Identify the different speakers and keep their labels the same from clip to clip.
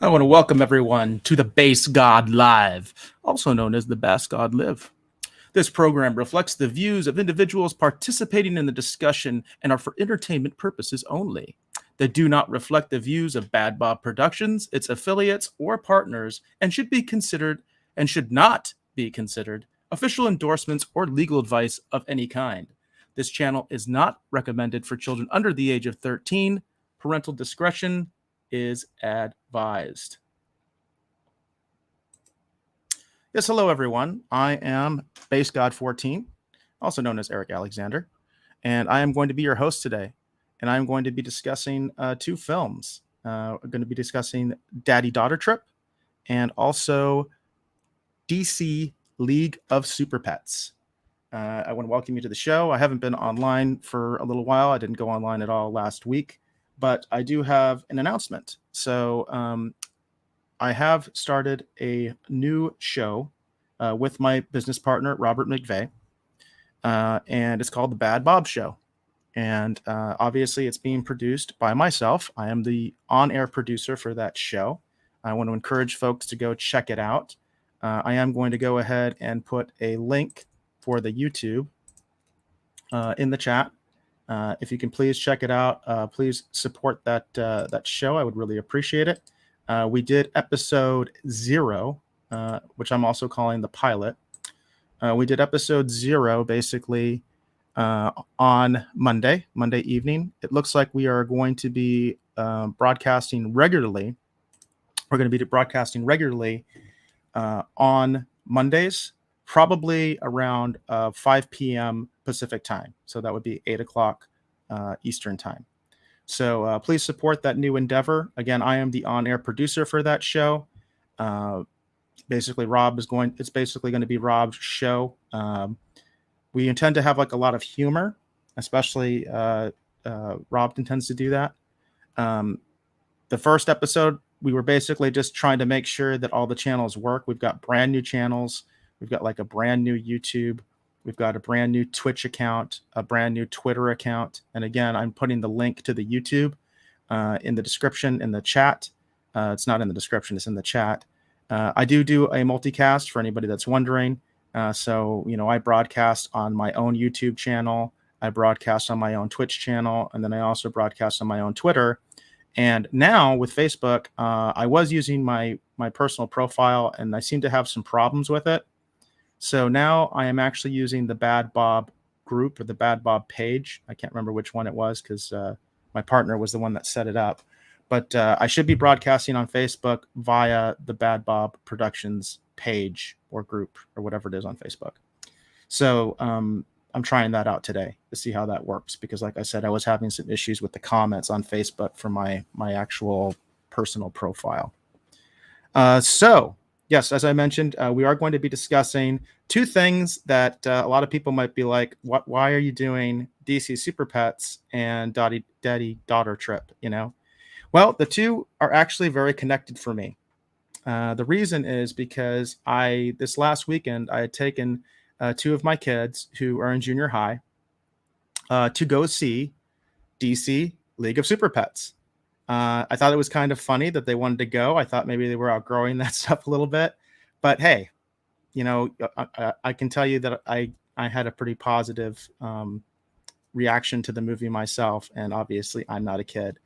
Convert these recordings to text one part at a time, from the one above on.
Speaker 1: I want to welcome everyone to the Bassgod Live, also known as the Bassgod Live. This program reflects the views of individuals participating in the discussion and are for entertainment purposes only. They do not reflect the views of Bad Bob Productions, its affiliates, or partners, and should not be considered official endorsements or legal advice of any kind. This channel is not recommended for children under the age of 13. Parental discretion is advised. Yes, hello everyone. I am Bassgod14, also known as Eric Alexander, and I am going to be your host today. And I'm going to be discussing two films. I'm going to be discussing Daddy-Daughter Trip and also DC League of Superpets. I want to welcome you to the show. I haven't been online for a little while. I didn't go online at all last week. But I do have an announcement. So I have started a new show with my business partner, Robert McVeigh, and it's called The Bad Bob Show. And obviously, it's being produced by myself. I am the on-air producer for that show. I want to encourage folks to go check it out. I am going to go ahead and put a link for the YouTube in the chat. If you can please check it out, please support that show. I would really appreciate it. We did episode 0, which I'm also calling the pilot. We did episode 0 basically on Monday evening. It looks like we are going to be broadcasting regularly. We're going to be broadcasting regularly on Mondays, probably around 5 p.m. Pacific time. So that would be 8 o'clock Eastern time. So please support that new endeavor. Again, I am the on-air producer for that show. Basically, it's basically going to be Rob's show. We intend to have like a lot of humor, especially Rob intends to do that. The first episode, we were basically just trying to make sure that all the channels work. We've got brand new channels. We've got like a brand new YouTube. We've got a brand new Twitch account, a brand new Twitter account. And again, I'm putting the link to the YouTube in the description, in the chat. It's not in the description, it's in the chat. I do a multicast for anybody that's wondering. So, I broadcast on my own YouTube channel. I broadcast on my own Twitch channel. And then I also broadcast on my own Twitter. And now with Facebook, I was using my personal profile and I seem to have some problems with it. So now I am actually using the Bad Bob group or the Bad Bob page. I can't remember which one it was because my partner was the one that set it up. But I should be broadcasting on Facebook via the Bad Bob Productions page or group or whatever it is on Facebook. So I'm trying that out today to see how that works because, like I said, I was having some issues with the comments on Facebook for my actual personal profile. So yes, as I mentioned, we are going to be discussing two things that a lot of people might be like, why are you doing DC Superpets and Daddy-Daughter Trip, Well, the two are actually very connected for me. The reason is because this last weekend, I had taken two of my kids who are in junior high to go see DC League of Superpets. I thought it was kind of funny that they wanted to go. I thought maybe they were outgrowing that stuff a little bit. But hey, I can tell you that I had a pretty positive reaction to the movie myself. And obviously, I'm not a kid.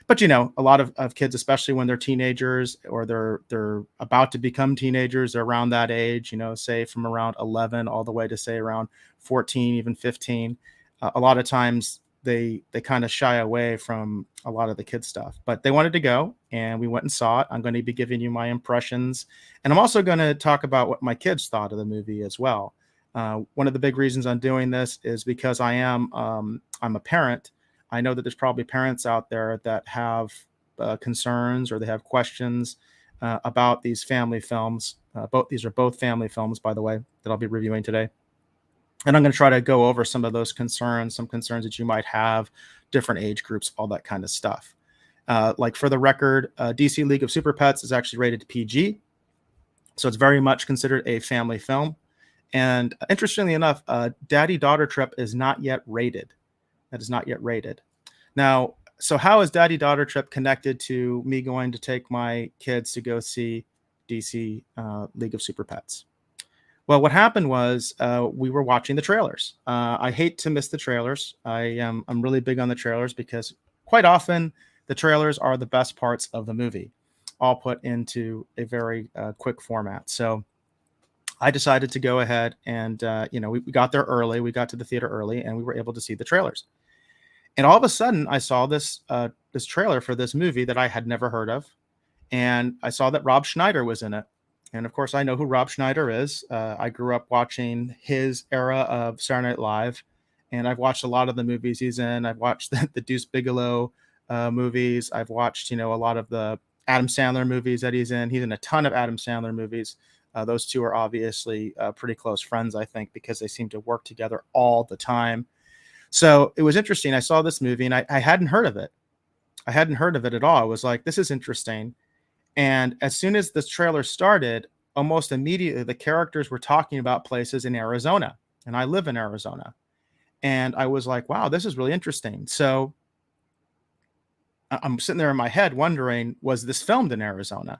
Speaker 1: But, a lot of kids, especially when they're teenagers or they're about to become teenagers, they're around that age, say from around 11 all the way to, say, around 14, even 15. A lot of times they kind of shy away from a lot of the kid stuff, but they wanted to go and we went and saw it. I'm going to be giving you my impressions, and I'm also going to talk about what my kids thought of the movie as well. One of the big reasons I'm doing this is because I'm a parent. I know that there's probably parents out there that have concerns or they have questions about these family films. These are both family films, by the way, that I'll be reviewing today. And I'm going to try to go over some of those concerns, some concerns that you might have, different age groups, all that kind of stuff. Like for the record, DC League of Superpets is actually rated PG. So it's very much considered a family film. And interestingly enough, Daddy-Daughter Trip is not yet rated. That is not yet rated. Now, So how is Daddy-Daughter Trip connected to me going to take my kids to go see DC League of Superpets? Well, what happened was we were watching the trailers. I hate to miss the trailers. I'm really big on the trailers because quite often the trailers are the best parts of the movie, all put into a very quick format. So I decided to go ahead and we got there early. We got to the theater early, and we were able to see the trailers. And all of a sudden, I saw this trailer for this movie that I had never heard of, and I saw that Rob Schneider was in it. And of course, I know who Rob Schneider is. I grew up watching his era of Saturday Night Live, and I've watched a lot of the movies he's in. I've watched the Deuce Bigelow movies. I've watched, a lot of the Adam Sandler movies that he's in. He's in a ton of Adam Sandler movies. Those two are obviously pretty close friends, I think, because they seem to work together all the time. So it was interesting. I saw this movie, and I hadn't heard of it. I hadn't heard of it at all. I was like, this is interesting. And as soon as this trailer started, almost immediately the characters were talking about places in Arizona. And I live in Arizona. And I was like, wow, this is really interesting. So I'm sitting there in my head wondering, was this filmed in Arizona?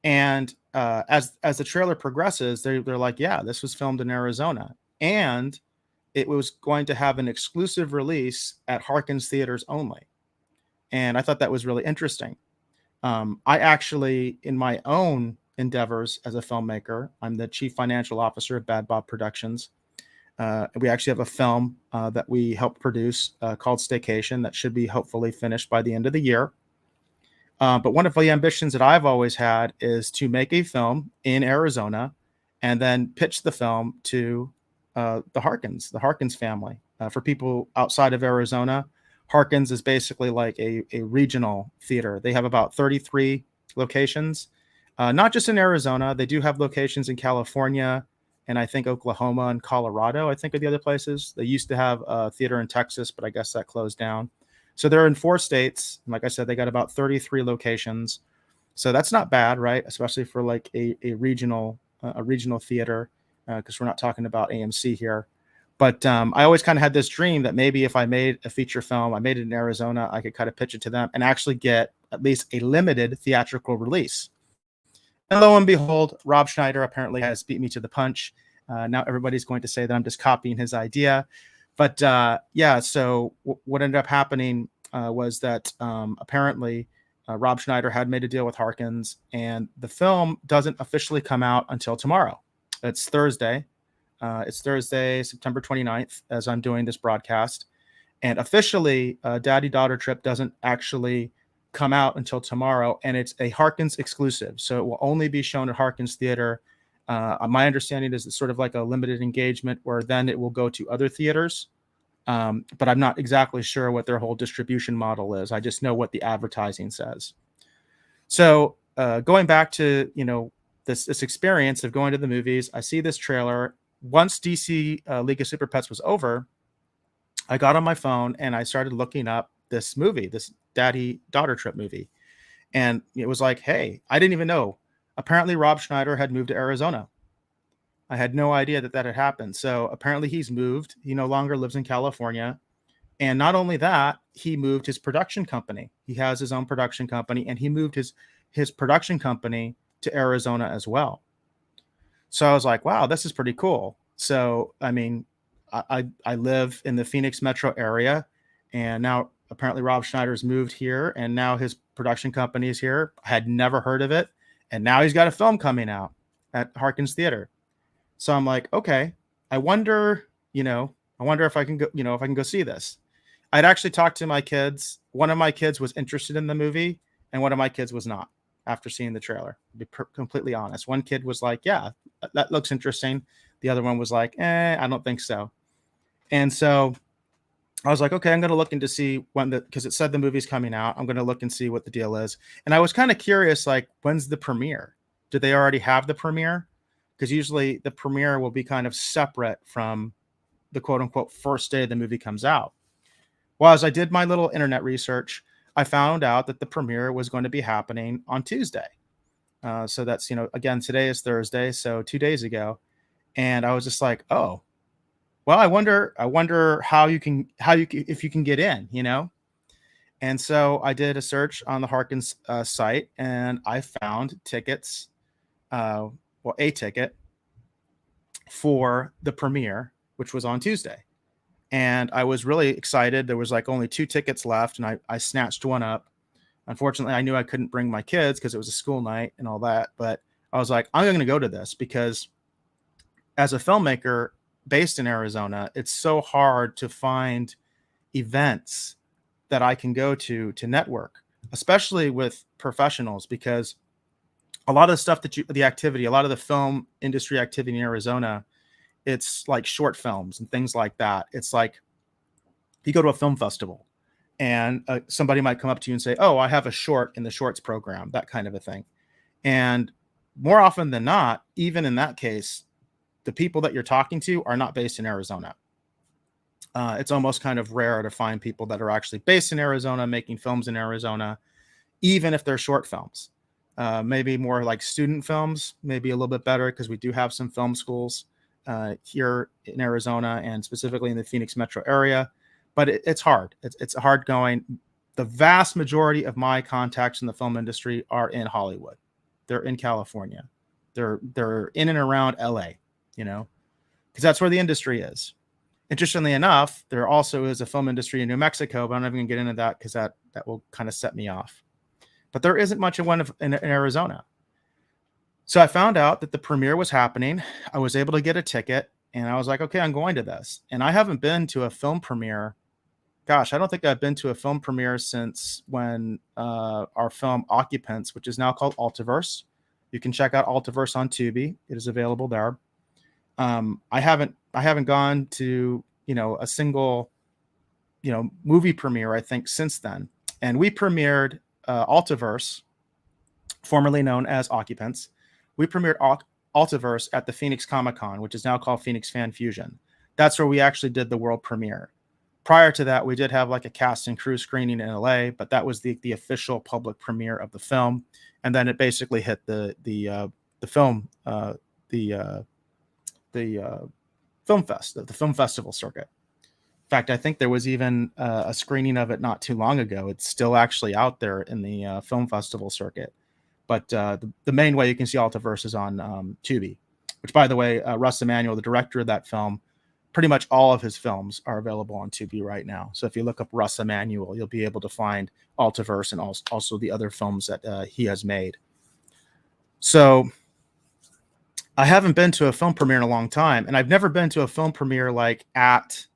Speaker 1: And as the trailer progresses, they're like, yeah, this was filmed in Arizona. And it was going to have an exclusive release at Harkins Theaters only. And I thought that was really interesting. I actually, in my own endeavors as a filmmaker, I'm the chief financial officer of Bad Bob Productions. We actually have a film that we helped produce called Staycation that should be hopefully finished by the end of the year. But one of the ambitions that I've always had is to make a film in Arizona and then pitch the film to the Harkins family. For people outside of Arizona, Harkins is basically like a regional theater. They have about 33 locations, not just in Arizona. They do have locations in California and I think Oklahoma and Colorado, I think, are the other places. They used to have a theater in Texas, but I guess that closed down. So they're in 4 states. And like I said, they got about 33 locations. So that's not bad, right? Especially for like a regional theater, because we're not talking about AMC here. But I always kind of had this dream that maybe if I made a feature film, I made it in Arizona, I could kind of pitch it to them and actually get at least a limited theatrical release. And lo and behold, Rob Schneider apparently has beat me to the punch. Now everybody's going to say that I'm just copying his idea. But so what ended up happening was that apparently Rob Schneider had made a deal with Harkins, and the film doesn't officially come out until tomorrow. It's Thursday. It's Thursday, September 29th, as I'm doing this broadcast. And officially, Daddy-Daughter Trip doesn't actually come out until tomorrow, and it's a Harkins exclusive. So it will only be shown at Harkins Theater. My understanding is it's sort of like a limited engagement where then it will go to other theaters. But I'm not exactly sure what their whole distribution model is. I just know what the advertising says. So going back to, this experience of going to the movies, I see this trailer. Once DC League of Superpets was over, I got on my phone and I started looking up this movie, this Daddy-Daughter Trip movie. And it was like, hey, I didn't even know. Apparently, Rob Schneider had moved to Arizona. I had no idea that had happened. So apparently he's moved. He no longer lives in California. And not only that, he moved his production company. He has his own production company, and he moved his production company to Arizona as well. So I was like, wow, this is pretty cool. So, I mean, I live in the Phoenix metro area, and now apparently Rob Schneider's moved here, and now his production company is here. I had never heard of it. And now he's got a film coming out at Harkins Theater. So I'm like, okay, I wonder if I can go, if I can go see this. I'd actually talked to my kids. One of my kids was interested in the movie, and one of my kids was not after seeing the trailer, to be completely honest. One kid was like, yeah, that looks interesting. The other one was like, I don't think so. And so I was like, okay, I'm going to look into see because it said the movie's coming out. I'm going to look and see what the deal is. And I was kind of curious, like, when's the premiere? Do they already have the premiere? Because usually the premiere will be kind of separate from the quote unquote first day the movie comes out. Well, as I did my little internet research, I found out that the premiere was going to be happening on Tuesday. So that's, again, today is Thursday. So 2 days ago. And I was just like, oh, well, I wonder how if you can get in, And so I did a search on the Harkins site, and I found tickets, a ticket for the premiere, which was on Tuesday. And I was really excited. There was like only 2 tickets left, and I snatched one up. Unfortunately, I knew I couldn't bring my kids because it was a school night and all that. But I was like, I'm going to go to this because as a filmmaker based in Arizona, it's so hard to find events that I can go to network, especially with professionals, because a lot of the stuff the activity, a lot of the film industry activity in Arizona, it's like short films and things like that. It's like you go to a film festival and somebody might come up to you and say, oh, I have a short in the shorts program, that kind of a thing. And more often than not, even in that case, the people that you're talking to are not based in Arizona. It's almost kind of rare to find people that are actually based in Arizona, making films in Arizona, even if they're short films. Maybe more like student films, maybe a little bit better because we do have some film schools here in Arizona and specifically in the Phoenix metro area. But it's hard. It's hard going. The vast majority of my contacts in the film industry are in Hollywood. They're in California. They're in and around LA, because that's where the industry is. Interestingly enough, there also is a film industry in New Mexico, but I'm not even going to get into that because that will kind of set me off. But there isn't much of one in Arizona. So I found out that the premiere was happening. I was able to get a ticket, and I was like, okay, I'm going to this. And I haven't been to a film premiere. Gosh, I don't think I've been to a film premiere since when our film Occupants, which is now called Altiverse. You can check out Altiverse on Tubi. It is available there. I haven't gone to, a single, movie premiere, I think, since then. And we premiered Altiverse, formerly known as Occupants. We premiered Altiverse at the Phoenix Comic-Con, which is now called Phoenix Fan Fusion. That's where we actually did the world premiere. Prior to that, we did have like a cast and crew screening in LA, but that was the official public premiere of the film. And then it basically hit the film film festival circuit. In fact, I think there was even a screening of it not too long ago. It's still actually out there in the film festival circuit. But the main way you can see Altiverse is on Tubi, which, by the way, Russ Emanuel, the director of that film, pretty much all of his films are available on Tubi right now. So if you look up Russ Emanuel, you'll be able to find Altiverse and also the other films that he has made. So I haven't been to a film premiere in a long time, and I've never been to a film premiere like at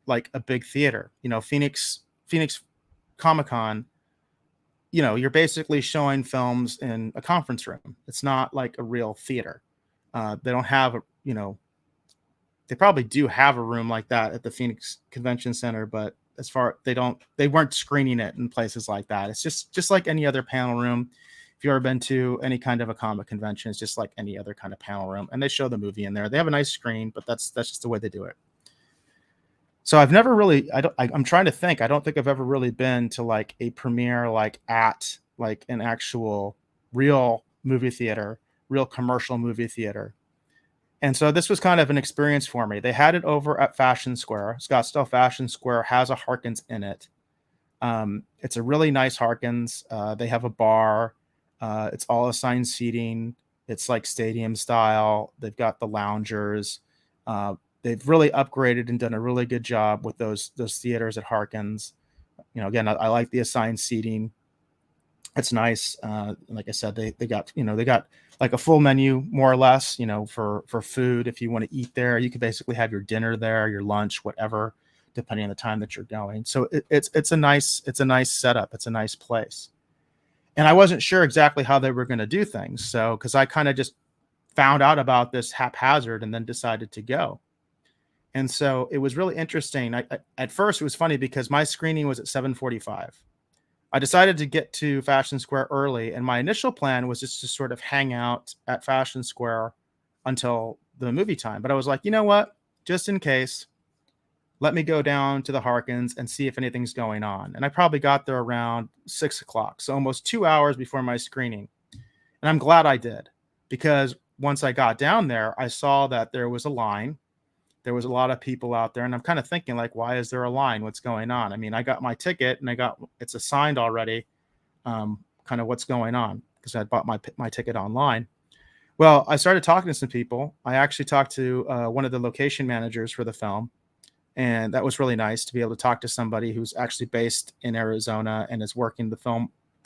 Speaker 1: like a big theater. Phoenix Comic-Con, you're basically showing films in a conference room. It's not like a real theater. They don't have they probably do have a room like that at the Phoenix Convention Center, but they weren't screening it in places like that. It's just like any other panel room. If you've ever been to any kind of a comic convention, it's just like any other kind of panel room, and they show the movie in there. They have a nice screen, but that's just the way they do it. So I've never really, I'm trying to think. I don't think I've ever really been to like a premiere, like at like an actual real movie theater, real commercial movie theater. And so this was kind of an experience for me. They had it over at Fashion Square. Scottsdale Fashion Square has a Harkins in it. It's a really nice Harkins. They have a bar. It's all assigned seating. It's like stadium style. They've got the loungers. They've really upgraded and done a really good job with those theaters at Harkins. Again, I like the assigned seating. It's nice. Like I said, they got like a full menu, more or less, for food. If you want to eat there, you can basically have your dinner there, your lunch, whatever, depending on the time that you're going. So it's a nice setup. It's a nice place. And I wasn't sure exactly how they were going to do things. So, because I kind of just found out about this haphazard and then decided to go. And so it was really interesting. At first, it was funny because my screening was at 7:45. I decided to get to Fashion Square early, and my initial plan was just to sort of hang out at Fashion Square until the movie time. But I was like, you know what? Just in case, let me go down to the Harkins and see if anything's going on. And I probably got there around 6 o'clock, so almost 2 hours before my screening. And I'm glad I did, because once I got down there, I saw that there was a line. there was a lot of people out there, and I'm kind of thinking like, why is there a line? What's going on? I mean, I got my ticket and it's assigned already. Kind of what's going on, because I bought my ticket online. Well, I started talking to some people. I actually talked to one of the location managers for the film, and that was really nice to be able to talk to somebody who's actually based in Arizona and is working the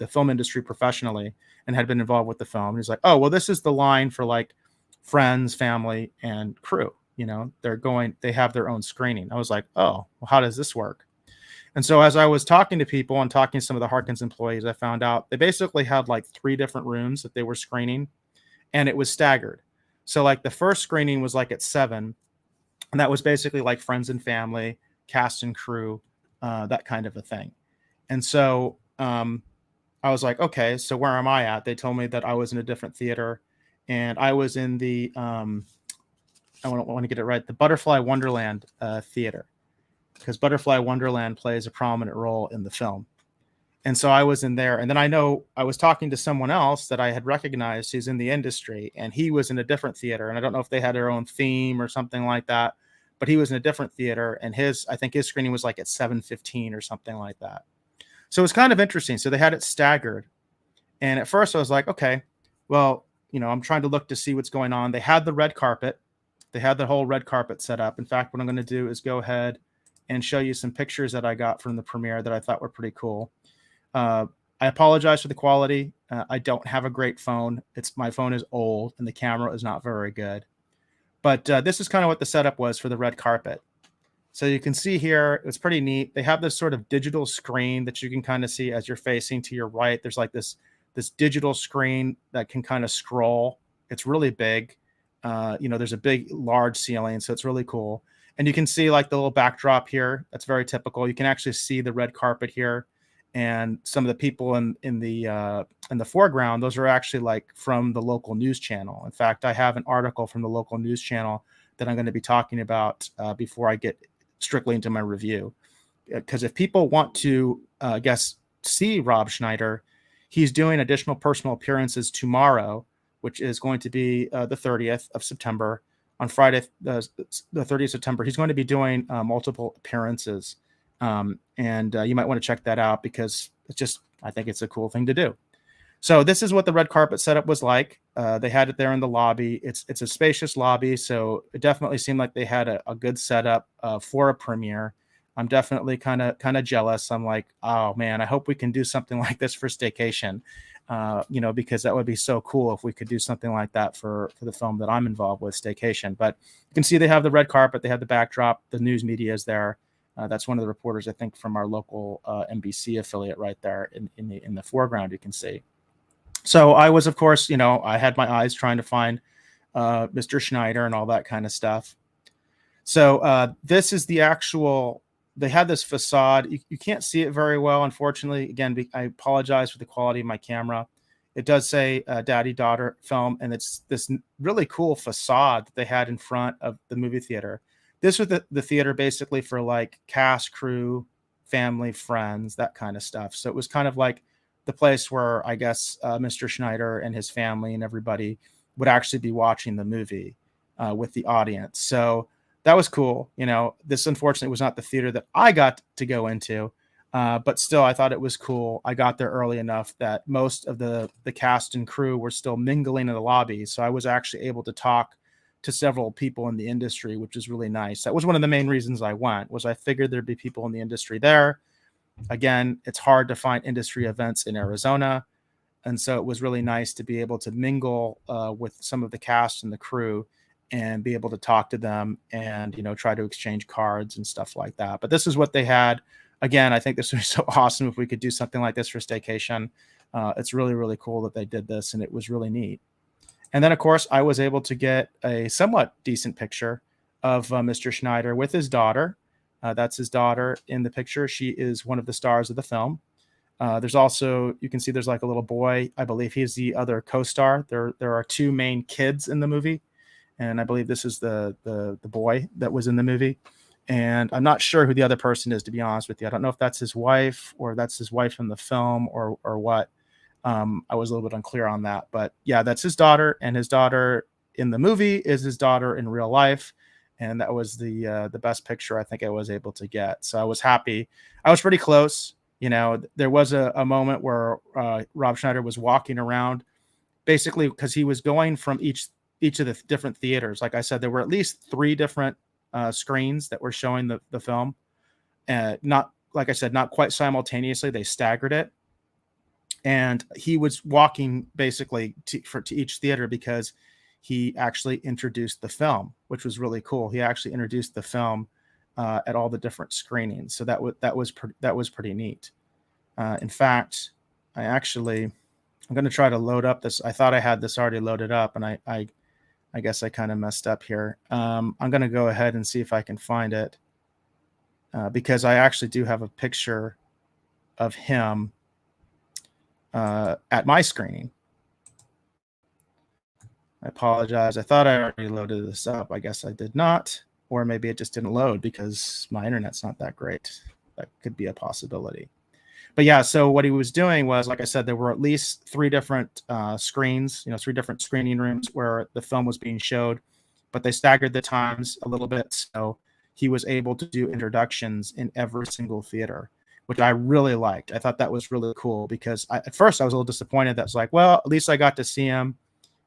Speaker 1: film industry professionally and had been involved with the film. And he's like, oh, well, this is the line for like friends, family, and crew. You know, they have their own screening. I was like, oh, well, how does this work? And so as I was talking to people and talking to some of the Harkins employees, I found out they basically had like 3 different rooms that they were screening, and it was staggered. So like the first screening was like at 7, and that was basically like friends and family, cast and crew, that kind of a thing. And so I was like, okay, so where am I at? They told me that I was in a different theater, and I was in the I want to get it right, the Butterfly Wonderland theater, because Butterfly Wonderland plays a prominent role in the film. And so I was in there, and then I know I was talking to someone else that I had recognized who's in the industry, and he was in a different theater, and I don't know if they had their own theme or something like that, but he was in a different theater, and I think his screening was like at 7:15 or something like that. So it was kind of interesting. So they had it staggered, and at first I was like, okay, well, you know, I'm trying to look to see what's going on. They had the red carpet. They had the whole red carpet set up. In fact, what I'm going to do is go ahead and show you some pictures that I got from the premiere that I thought were pretty cool. I apologize for the quality. I don't have a great phone. My phone is old and the camera is not very good. But this is kind of what the setup was for the red carpet. So you can see here, it's pretty neat. They have this sort of digital screen that you can kind of see as you're facing to your right. There's like this digital screen that can kind of scroll. It's really big. You know, there's a big, large ceiling, so it's really cool. And you can see like the little backdrop here. That's very typical. You can actually see the red carpet here, and some of the people in the foreground. Those are actually like from the local news channel. In fact, I have an article from the local news channel that I'm going to be talking about before I get strictly into my review. Because if people want to, see Rob Schneider, he's doing additional personal appearances tomorrow, which is going to be the 30th of September. On Friday, the 30th of September, he's going to be doing multiple appearances. And you might want to check that out, because I think it's a cool thing to do. So this is what the red carpet setup was like. They had it there in the lobby. It's a spacious lobby, so it definitely seemed like they had a good setup for a premiere. I'm definitely kind of jealous. I'm like, oh man, I hope we can do something like this for Staycation. You know, because that would be so cool if we could do something like that for the film that I'm involved with, Staycation. But you can see they have the red carpet, they have the backdrop, the news media is there. That's one of the reporters, I think, from our local NBC affiliate right there in the foreground, you can see. So I was, of course, you know, I had my eyes trying to find Mr. Schneider and all that kind of stuff. So this is the actual, they had this facade. You can't see it very well, unfortunately. Again, I apologize for the quality of my camera. It does say Daddy-Daughter Film, and it's this really cool facade that they had in front of the movie theater. This was the theater basically for like cast, crew, family, friends, that kind of stuff. So it was kind of like the place where I guess Mr. Schneider and his family and everybody would actually be watching the movie with the audience. So that was cool. You know, this unfortunately was not the theater that I got to go into, but still I thought it was cool. I got there early enough that most of the cast and crew were still mingling in the lobby. So I was actually able to talk to several people in the industry, which is really nice. That was one of the main reasons I went, was I figured there'd be people in the industry there. Again, it's hard to find industry events in Arizona. And so it was really nice to be able to mingle with some of the cast and the crew and be able to talk to them and, you know, try to exchange cards and stuff like that. But this is what they had. Again, I think this would be so awesome if we could do something like this for Staycation. It's really, really cool that they did this, and it was really neat. And then, of course, I was able to get a somewhat decent picture of Mr. Schneider with his daughter. That's his daughter in the picture. She is one of the stars of the film. There's also, you can see there's like a little boy. I believe he's the other co-star. There are 2 main kids in the movie, and I believe this is the boy that was in the movie. And I'm not sure who the other person is, to be honest with you. I don't know if that's his wife or that's his wife in the film or what. I was a little bit unclear on that, but yeah, that's his daughter, and his daughter in the movie is his daughter in real life. and that was the best picture I think I was able to get. So I was happy. I was pretty close. There was a moment where Rob Schneider was walking around, basically because he was going from each of the different theaters. Like I said, there were at least 3 different screens that were showing the film. Not, like I said, not quite simultaneously. They staggered it. And he was walking basically to each theater because he actually introduced the film, which was really cool. He actually introduced the film at all the different screenings. So that was pretty neat. In fact, I'm going to try to load up this. I thought I had this already loaded up, and I guess I kind of messed up here. I'm going to go ahead and see if I can find it because I actually do have a picture of him at my screening. I apologize. I thought I already loaded this up. I guess I did not, or maybe it just didn't load because my internet's not that great. That could be a possibility. But yeah, so what he was doing was, like I said, there were at least 3 different screens, 3 different screening rooms where the film was being showed, but they staggered the times a little bit. So he was able to do introductions in every single theater, which I really liked. I thought that was really cool because at first I was a little disappointed. That's like, well, at least I got to see him.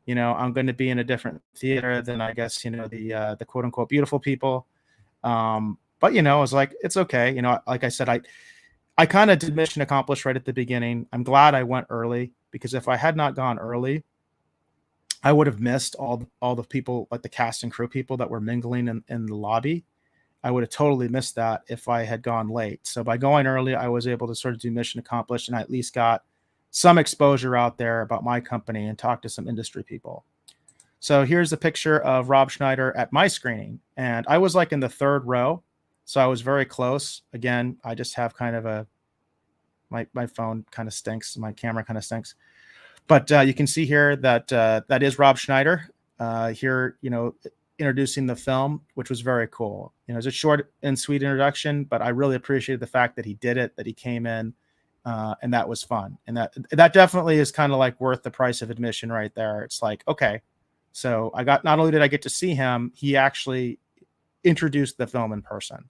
Speaker 1: I'm going to be in a different theater than I guess, the quote unquote beautiful people. But, I was like, it's okay. Like I said, I kind of did mission accomplished right at the beginning. I'm glad I went early because if I had not gone early, I would have missed all the people, like the cast and crew people that were mingling in the lobby. I would have totally missed that if I had gone late. So by going early, I was able to sort of do mission accomplished, and I at least got some exposure out there about my company and talk to some industry people. So here's a picture of Rob Schneider at my screening, and I was like in the 3rd row, so I was very close. Again, I just have kind of my phone kind of stinks, my camera kind of stinks, but you can see here that that is Rob Schneider here, introducing the film, which was very cool. It's a short and sweet introduction, but I really appreciated the fact that he did it, that he came in, and that was fun. And that definitely is kind of like worth the price of admission right there. It's like, okay, so not only did I get to see him, he actually introduced the film in person.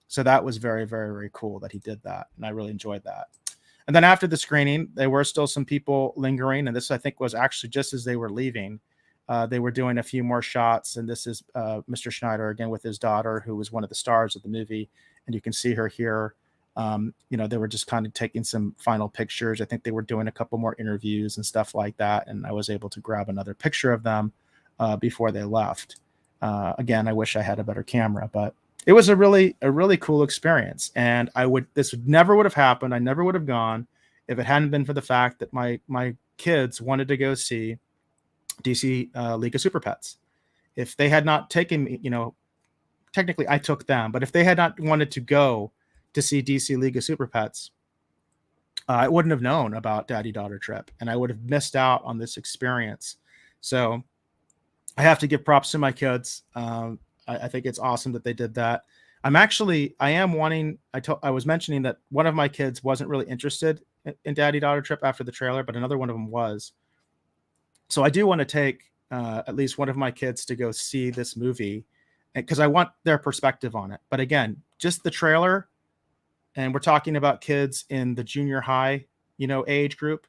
Speaker 1: So that was very, very, very cool that he did that. And I really enjoyed that. And then after the screening, there were still some people lingering. And this, I think, was actually just as they were leaving. They were doing a few more shots. And this is Mr. Schneider again with his daughter, who was one of the stars of the movie. And you can see her here. They were just kind of taking some final pictures. I think they were doing a couple more interviews and stuff like that. And I was able to grab another picture of them before they left. Again, I wish I had a better camera, but it was a really cool experience. And this never would have happened. I never would have gone if it hadn't been for the fact that my kids wanted to go see DC League of Superpets. If they had not taken me, technically I took them, but if they had not wanted to go to see DC League of Superpets, I wouldn't have known about Daddy-Daughter Trip, and I would have missed out on this experience. So I have to give props to my kids. I think it's awesome that they did that. I was mentioning that one of my kids wasn't really interested in Daddy-Daughter Trip after the trailer, but another one of them was. So I do want to take at least one of my kids to go see this movie because I want their perspective on it. But again, just the trailer, and we're talking about kids in the junior high, age group.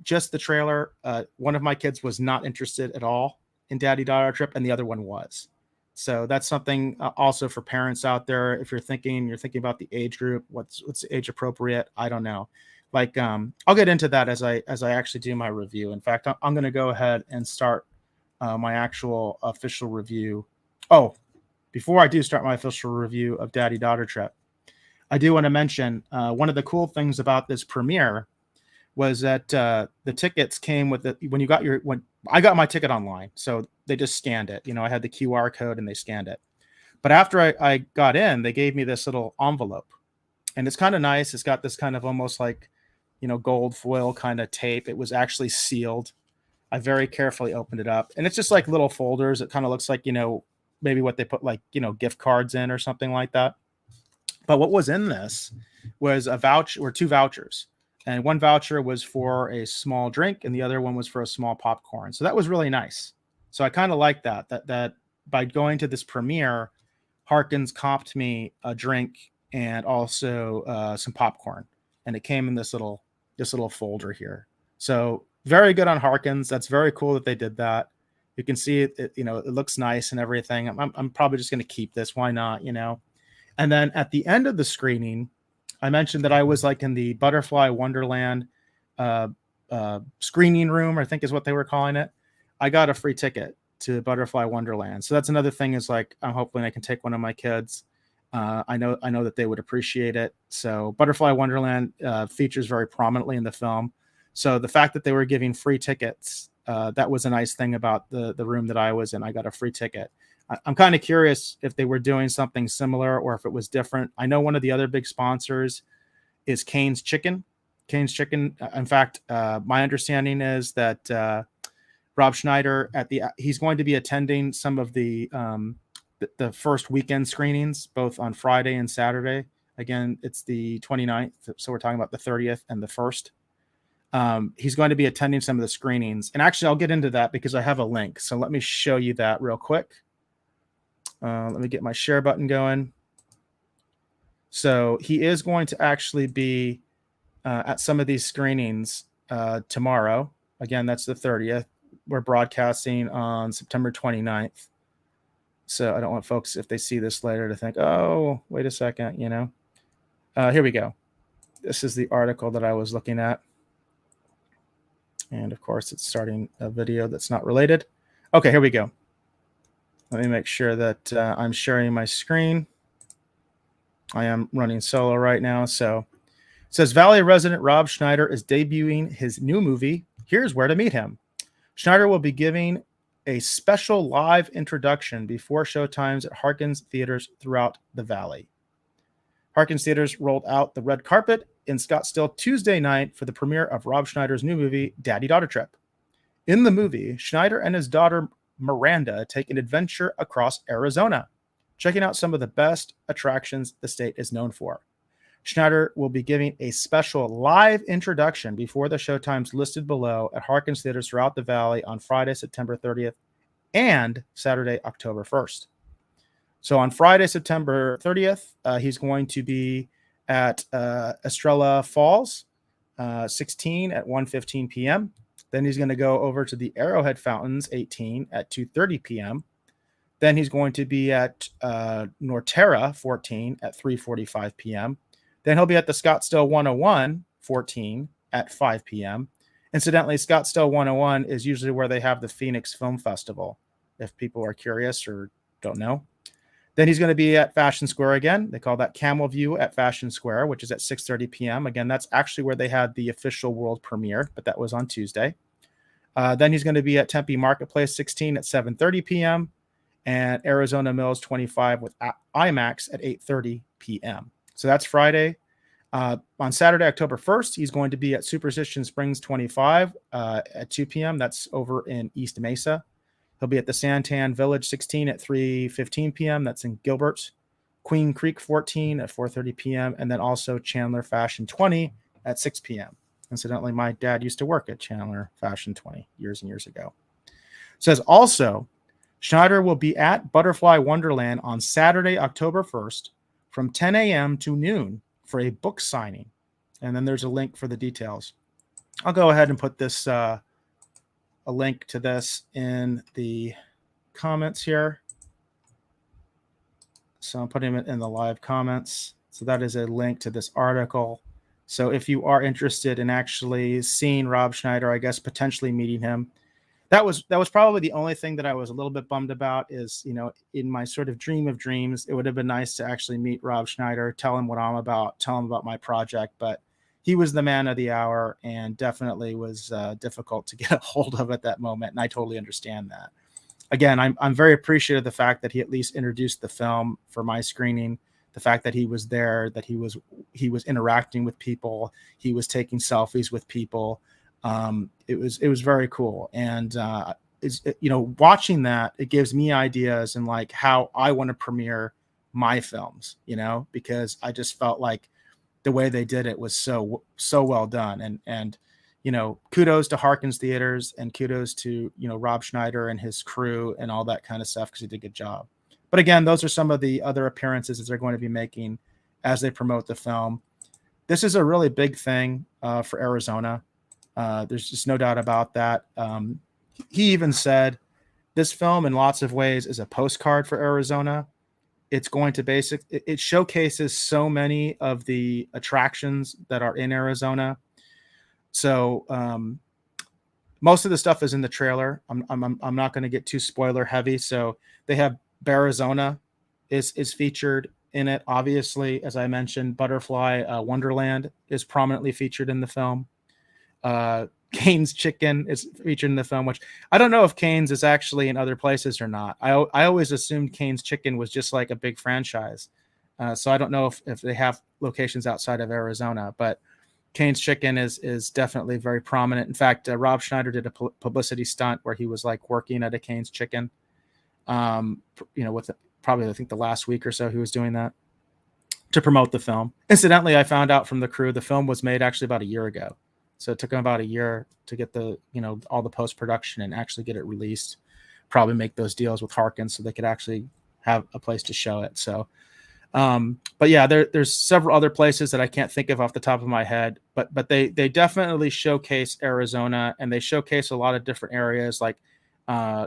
Speaker 1: Just the trailer. One of my kids was not interested at all in Daddy-Daughter Trip, and the other one was. So that's something also for parents out there. If you're thinking about the age group, what's age appropriate? I don't know. Like, I'll get into that as I actually do my review. In fact, I'm going to go ahead and start my actual official review. Oh, before I do start my official review of Daddy-Daughter Trip, I do want to mention one of the cool things about this premiere was that the tickets came with when I got my ticket online, so they just scanned it. I had the QR code and they scanned it. But after I got in, they gave me this little envelope, and it's kind of nice. It's got this kind of almost like, gold foil kind of tape. It was actually sealed. I very carefully opened it up, and it's just like little folders. It kind of looks like, maybe what they put like, gift cards in or something like that. But what was in this was a voucher or 2 vouchers. And one voucher was for a small drink and the other one was for a small popcorn. So that was really nice. So I kind of like that by going to this premiere, Harkins comped me a drink and also some popcorn, and it came in this little folder here. So very good on Harkins. That's very cool that they did that. You can see it, it looks nice and everything. I'm probably just going to keep this. Why not? And then at the end of the screening, I mentioned that I was like in the Butterfly Wonderland screening room, I think is what they were calling it. I got a free ticket to Butterfly Wonderland. So that's another thing, is like, I'm hoping I can take one of my kids. I know that they would appreciate it. So Butterfly Wonderland features very prominently in the film. So the fact that they were giving free tickets, that was a nice thing about the room that I was in. I got a free ticket. I'm kind of curious if they were doing something similar or if it was different. I know one of the other big sponsors is Cane's Chicken. Cane's Chicken. In fact, my understanding is that Rob Schneider he's going to be attending some of the first weekend screenings, both on Friday and Saturday. Again, it's the 29th, so we're talking about the 30th and the 1st. He's going to be attending some of the screenings, and actually I'll get into that because I have a link. So let me show you that real quick. Let me get my share button going. So he is going to actually be at some of these screenings tomorrow. Again, that's the 30th. We're broadcasting on September 29th. So I don't want folks, if they see this later, to think, oh, wait a second, Here we go. This is the article that I was looking at. And of course, it's starting a video that's not related. Okay, here we go. Let me make sure that I'm sharing my screen. I am running solo right now. So it says Valley resident Rob Schneider is debuting his new movie. Here's where to meet him. Schneider will be giving a special live introduction before showtimes at Harkins theaters throughout the Valley. Harkins theaters rolled out the red carpet in Scottsdale Tuesday night for the premiere of Rob Schneider's new movie, Daddy-Daughter Trip. In the movie, Schneider and his daughter Miranda take an adventure across Arizona, checking out some of the best attractions the state is known for. Schneider will be giving a special live introduction before the showtimes listed below at Harkins theaters throughout the Valley on Friday, September 30th and Saturday, October 1st. So on Friday, September 30th, he's going to be at Estrella Falls, 16 at 1:15 p.m. Then he's going to go over to the Arrowhead Fountains, 18 at 2:30 p.m. Then he's going to be at Norterra, 14 at 3:45 p.m. Then he'll be at the Scottsdale 101, 14 at 5 p.m. Incidentally, Scottsdale 101 is usually where they have the Phoenix Film Festival, if people are curious or don't know. Then he's going to be at Fashion Square again. They call that Camel View at Fashion Square, which is at 6:30 p.m. Again, that's actually where they had the official world premiere, but that was on Tuesday. Then he's going to be at Tempe Marketplace 16 at 7:30 p.m. and Arizona Mills 25 with IMAX at 8:30 p.m. So that's Friday. On Saturday, October 1st, he's going to be at Superstition Springs 25 at 2 p.m. That's over in East Mesa. He'll be at the Santan Village 16 at 3:15 p.m. That's in Gilbert. Queen Creek 14 at 4:30 p.m. And then also Chandler Fashion 20 at 6 p.m. Incidentally, my dad used to work at Chandler Fashion 20 years and years ago. It says also, Schneider will be at Butterfly Wonderland on Saturday, October 1st from 10 a.m. to noon for a book signing. And then there's a link for the details. I'll go ahead and put this a link to this in the comments here. So I'm putting it in the live comments. So that is a link to this article. So if you are interested in actually seeing Rob Schneider, I guess potentially meeting him, that was probably the only thing that I was a little bit bummed about is, in my sort of dream of dreams, it would have been nice to actually meet Rob Schneider, tell him what I'm about, tell him about my project, but he was the man of the hour and definitely was difficult to get a hold of at that moment. And I totally understand that. Again, I'm very appreciative of the fact that he at least introduced the film for my screening, the fact that he was there, that he was interacting with people, he was taking selfies with people. It was very cool. And watching that, it gives me ideas and like how I want to premiere my films, because I just felt like the way they did it was so well done. And kudos to Harkins Theaters and kudos to, Rob Schneider and his crew and all that kind of stuff, because he did a good job. But again, those are some of the other appearances that they're going to be making as they promote the film. This is a really big thing for Arizona. There's just no doubt about that. He even said this film in lots of ways is a postcard for Arizona. It's going to it showcases so many of the attractions that are in Arizona. So most of the stuff is in the trailer. I'm not going to get too spoiler heavy. So they have Barizona is featured in it. Obviously, as I mentioned, Butterfly Wonderland is prominently featured in the film. Cane's Chicken is featured in the film, which I don't know if Cane's is actually in other places or not. I always assumed Cane's Chicken was just like a big franchise. So I don't know if they have locations outside of Arizona, but Cane's Chicken is definitely very prominent. In fact, Rob Schneider did a publicity stunt where he was like working at a Cane's Chicken. With probably I think the last week or so he was doing that to promote the film. Incidentally, I found out from the crew the film was made actually about a year ago. So it took them about a year to get all the post-production and actually get it released, probably make those deals with Harkins so they could actually have a place to show it. So, but yeah, there's several other places that I can't think of off the top of my head, but they definitely showcase Arizona, and they showcase a lot of different areas. Like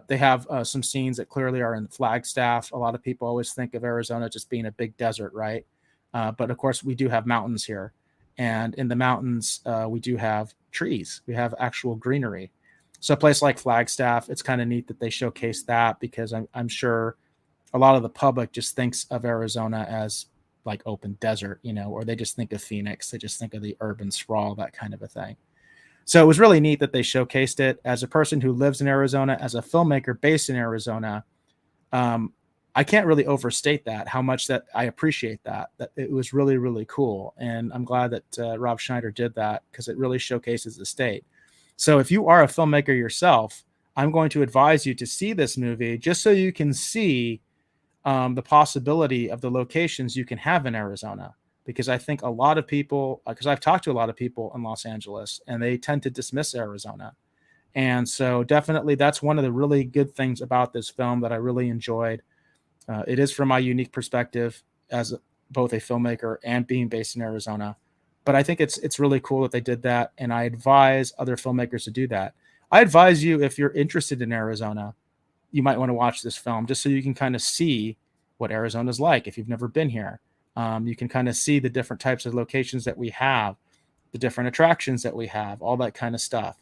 Speaker 1: they have some scenes that clearly are in Flagstaff. A lot of people always think of Arizona just being a big desert, right? But of course we do have mountains here. And in the mountains, we do have trees. We have actual greenery. So a place like Flagstaff, it's kind of neat that they showcase that, because I'm sure a lot of the public just thinks of Arizona as like open desert, or they just think of Phoenix. They just think of the urban sprawl, that kind of a thing. So it was really neat that they showcased it. As a person who lives in Arizona, as a filmmaker based in Arizona, I can't really overstate that, how much that I appreciate that it was really, really cool. And I'm glad that Rob Schneider did that, because it really showcases the state. So if you are a filmmaker yourself, I'm going to advise you to see this movie just so you can see the possibility of the locations you can have in Arizona. Because I think a lot of people, because I've talked to a lot of people in Los Angeles, and they tend to dismiss Arizona. And so definitely that's one of the really good things about this film that I really enjoyed. It is from my unique perspective as both a filmmaker and being based in Arizona. But I think it's really cool that they did that, and I advise other filmmakers to do that. I advise you, if you're interested in Arizona, you might want to watch this film just so you can kind of see what Arizona's like if you've never been here. You can kind of see the different types of locations that we have, the different attractions that we have, all that kind of stuff.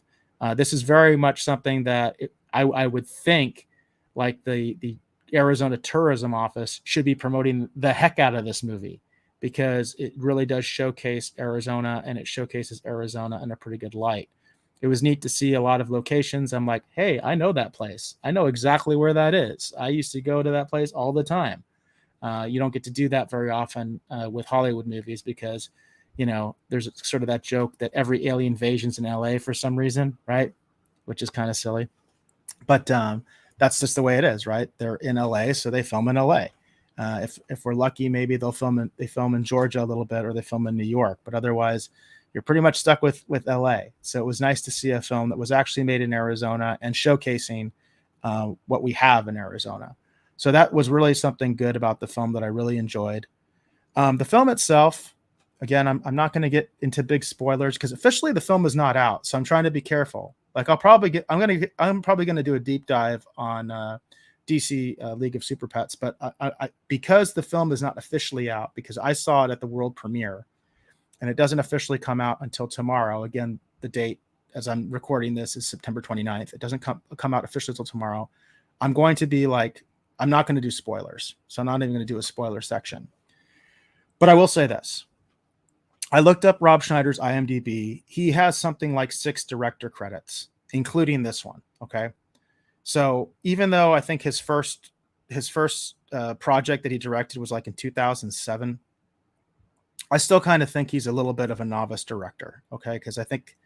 Speaker 1: This is very much something that I would think like the Arizona Tourism Office should be promoting the heck out of this movie, because it really does showcase Arizona, and it showcases Arizona in a pretty good light. It was neat to see a lot of locations. I'm like, hey, I know that place. I know exactly where that is. I used to go to that place all the time. You don't get to do that very often with Hollywood movies, because, there's sort of that joke that every alien invasion's in LA for some reason, right? Which is kind of silly. But that's just the way it is, right? They're in LA, so they film in LA. If we're lucky, maybe they film in Georgia a little bit, or they film in New York. But otherwise, you're pretty much stuck with LA. So it was nice to see a film that was actually made in Arizona and showcasing what we have in Arizona. So that was really something good about the film that I really enjoyed. The film itself, again, I'm not going to get into big spoilers, because officially the film is not out. So I'm trying to be careful. Like I'm probably going to do a deep dive on DC League of Superpets, but I because the film is not officially out, because I saw it at the world premiere, and it doesn't officially come out until tomorrow. Again, the date as I'm recording this is September 29th. It doesn't come out officially until tomorrow. I'm going to be like, I'm not going to do spoilers. So I'm not even going to do a spoiler section. But I will say this. I looked up Rob Schneider's IMDb. He has something like 6 director credits, including this one. Okay. So even though I think his first project that he directed was like in 2007, I still kind of think he's a little bit of a novice director. Okay. Because I think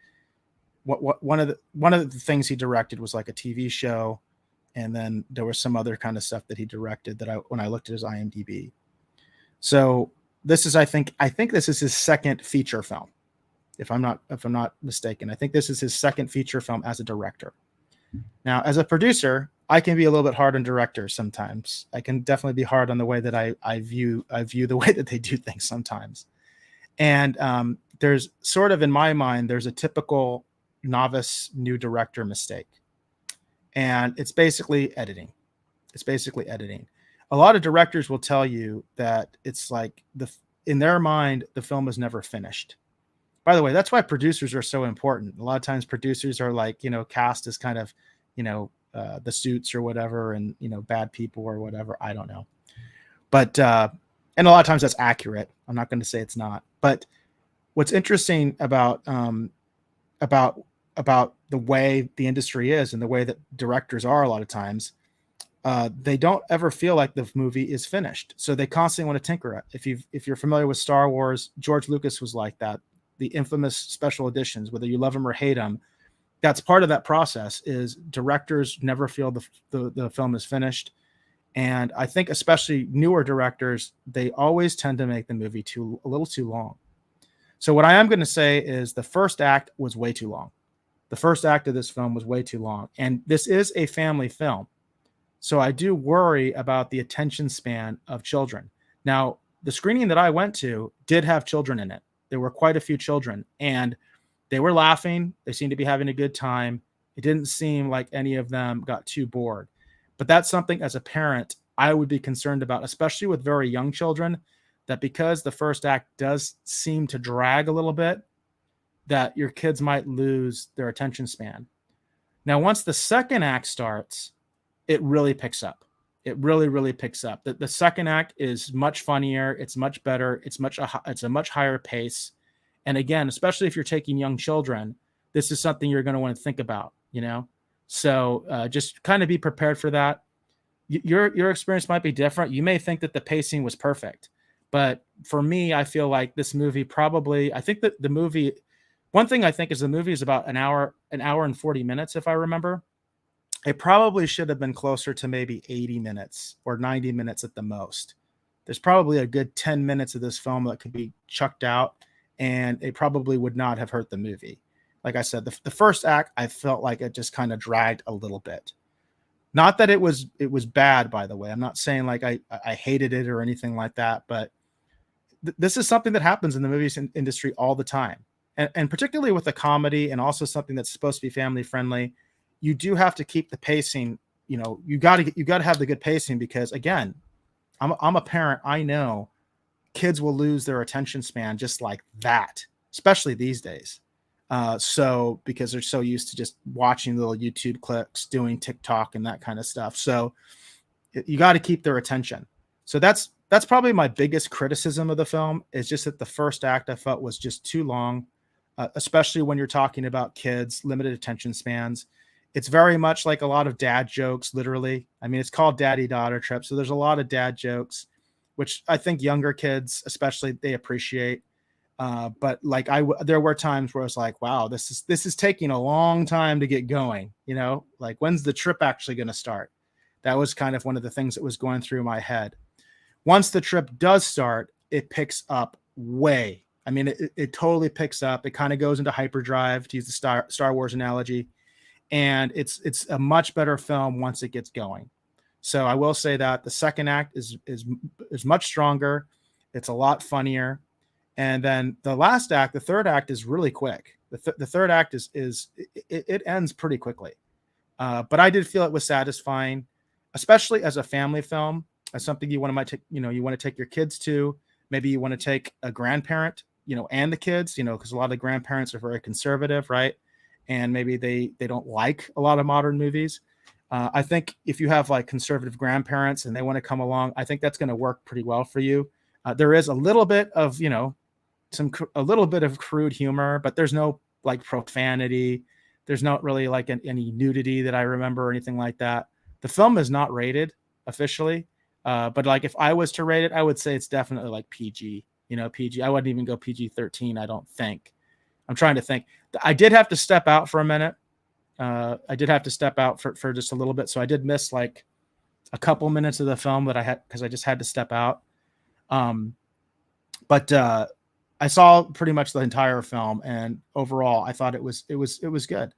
Speaker 1: one of the things he directed was like a TV show. And then there was some other kind of stuff that he directed that when I looked at his IMDb. So this is, I think this is his second feature film. if I'm not mistaken. I think this is his second feature film as a director. Now, as a producer, I can be a little bit hard on directors sometimes. I can definitely be hard on the way that I view the way that they do things sometimes. And there's sort of, in my mind, there's a typical novice new director mistake. And it's basically editing. A lot of directors will tell you that it's like in their mind, the film is never finished. By the way, that's why producers are so important. A lot of times producers are like, cast as kind of, the Suits or whatever, and, bad people or whatever. I don't know. But, and a lot of times that's accurate. I'm not going to say it's not. But what's interesting about the way the industry is and the way that directors are a lot of times, they don't ever feel like the movie is finished. So they constantly want to tinker it. If you're familiar with Star Wars, George Lucas was like that. The infamous special editions, whether you love them or hate them, that's part of that process. Is directors never feel the film is finished. And I think especially newer directors, they always tend to make the movie a little too long. So what I am going to say is the first act was way too long. The first act of this film was way too long. And this is a family film. So I do worry about the attention span of children. Now, the screening that I went to did have children in it. There were quite a few children, and they were laughing. They seemed to be having a good time. It didn't seem like any of them got too bored. But that's something as a parent I would be concerned about, especially with very young children, that because the first act does seem to drag a little bit, that your kids might lose their attention span. Now, once the second act starts, it really picks up. It really, really picks up. The second act is much funnier. It's much better. It's a much higher pace. And again, especially if you're taking young children, this is something you're going to want to think about, So just kind of be prepared for that. Your experience might be different. You may think that the pacing was perfect, but for me, I feel like this movie I think that the movie, one thing I think is the movie is about an hour and 40 minutes, if I remember. It probably should have been closer to maybe 80 minutes or 90 minutes at the most. There's probably a good 10 minutes of this film that could be chucked out, and it probably would not have hurt the movie. Like I said, the first act, I felt like it just kind of dragged a little bit. Not that it was bad, by the way. I'm not saying like I hated it or anything like that, but this is something that happens in the movies industry all the time. And particularly with a comedy and also something that's supposed to be family friendly, you do have to keep the pacing. You got to have the good pacing, because again, I'm a parent. I know kids will lose their attention span just like that, especially these days. So because they're so used to just watching little YouTube clips, doing TikTok and that kind of stuff. So you got to keep their attention. So that's probably my biggest criticism of the film, is just that the first act I felt was just too long, especially when you're talking about kids, limited attention spans. It's very much like a lot of dad jokes, literally. I mean, it's called Daddy-Daughter Trip, so there's a lot of dad jokes, which I think younger kids, especially, they appreciate. But like there were times where I was like, wow, this is taking a long time to get going. Like, when's the trip actually going to start? That was kind of one of the things that was going through my head. Once the trip does start, it picks up way. I mean, it totally picks up. It kind of goes into hyperdrive, to use the Star Wars analogy. And it's a much better film once it gets going. So I will say that the second act is much stronger. It's a lot funnier. And then the last act, the third act, is really quick. The third act it ends pretty quickly. But I did feel it was satisfying, especially as a family film, as something you want to take your kids to. Maybe you want to take a grandparent, and the kids, because a lot of the grandparents are very conservative, right? And maybe they don't like a lot of modern movies. I think if you have like conservative grandparents and they want to come along, I think that's going to work pretty well for you. There is a little bit of, a little bit of crude humor, but there's no like profanity. There's not really like any nudity that I remember or anything like that. The film is not rated officially, but like if I was to rate it, I would say it's definitely like PG. PG. I wouldn't even go PG-13. I don't think. I'm trying to think. I did have to step out for a minute. I did have to step out for just a little bit. So I did miss like a couple minutes of the film that I had, because I just had to step out. But I saw pretty much the entire film, and overall, I thought it was good.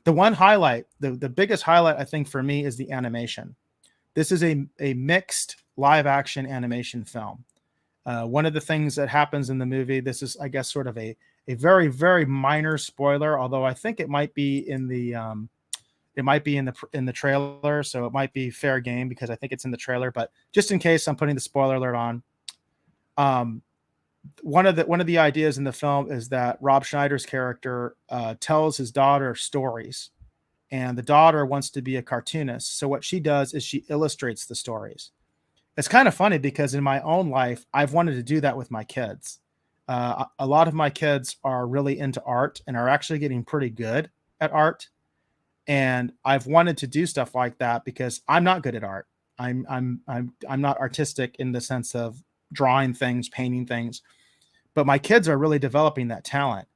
Speaker 1: The one highlight, the biggest highlight, I think for me, is the animation. This is a mixed live action animation film. One of the things that happens in the movie, this is, I guess, sort of a very, very minor spoiler, although I think it might be in the trailer, so it might be fair game because I think it's in the trailer. But just in case, I'm putting the spoiler alert on. One of the ideas in the film is that Rob Schneider's character tells his daughter stories, and the daughter wants to be a cartoonist. So what she does is she illustrates the stories. It's kind of funny because in my own life, I've wanted to do that with my kids. A lot of my kids are really into art and are actually getting pretty good at art. And I've wanted to do stuff like that because I'm not good at art. I'm not artistic in the sense of drawing things, painting things, but my kids are really developing that talent.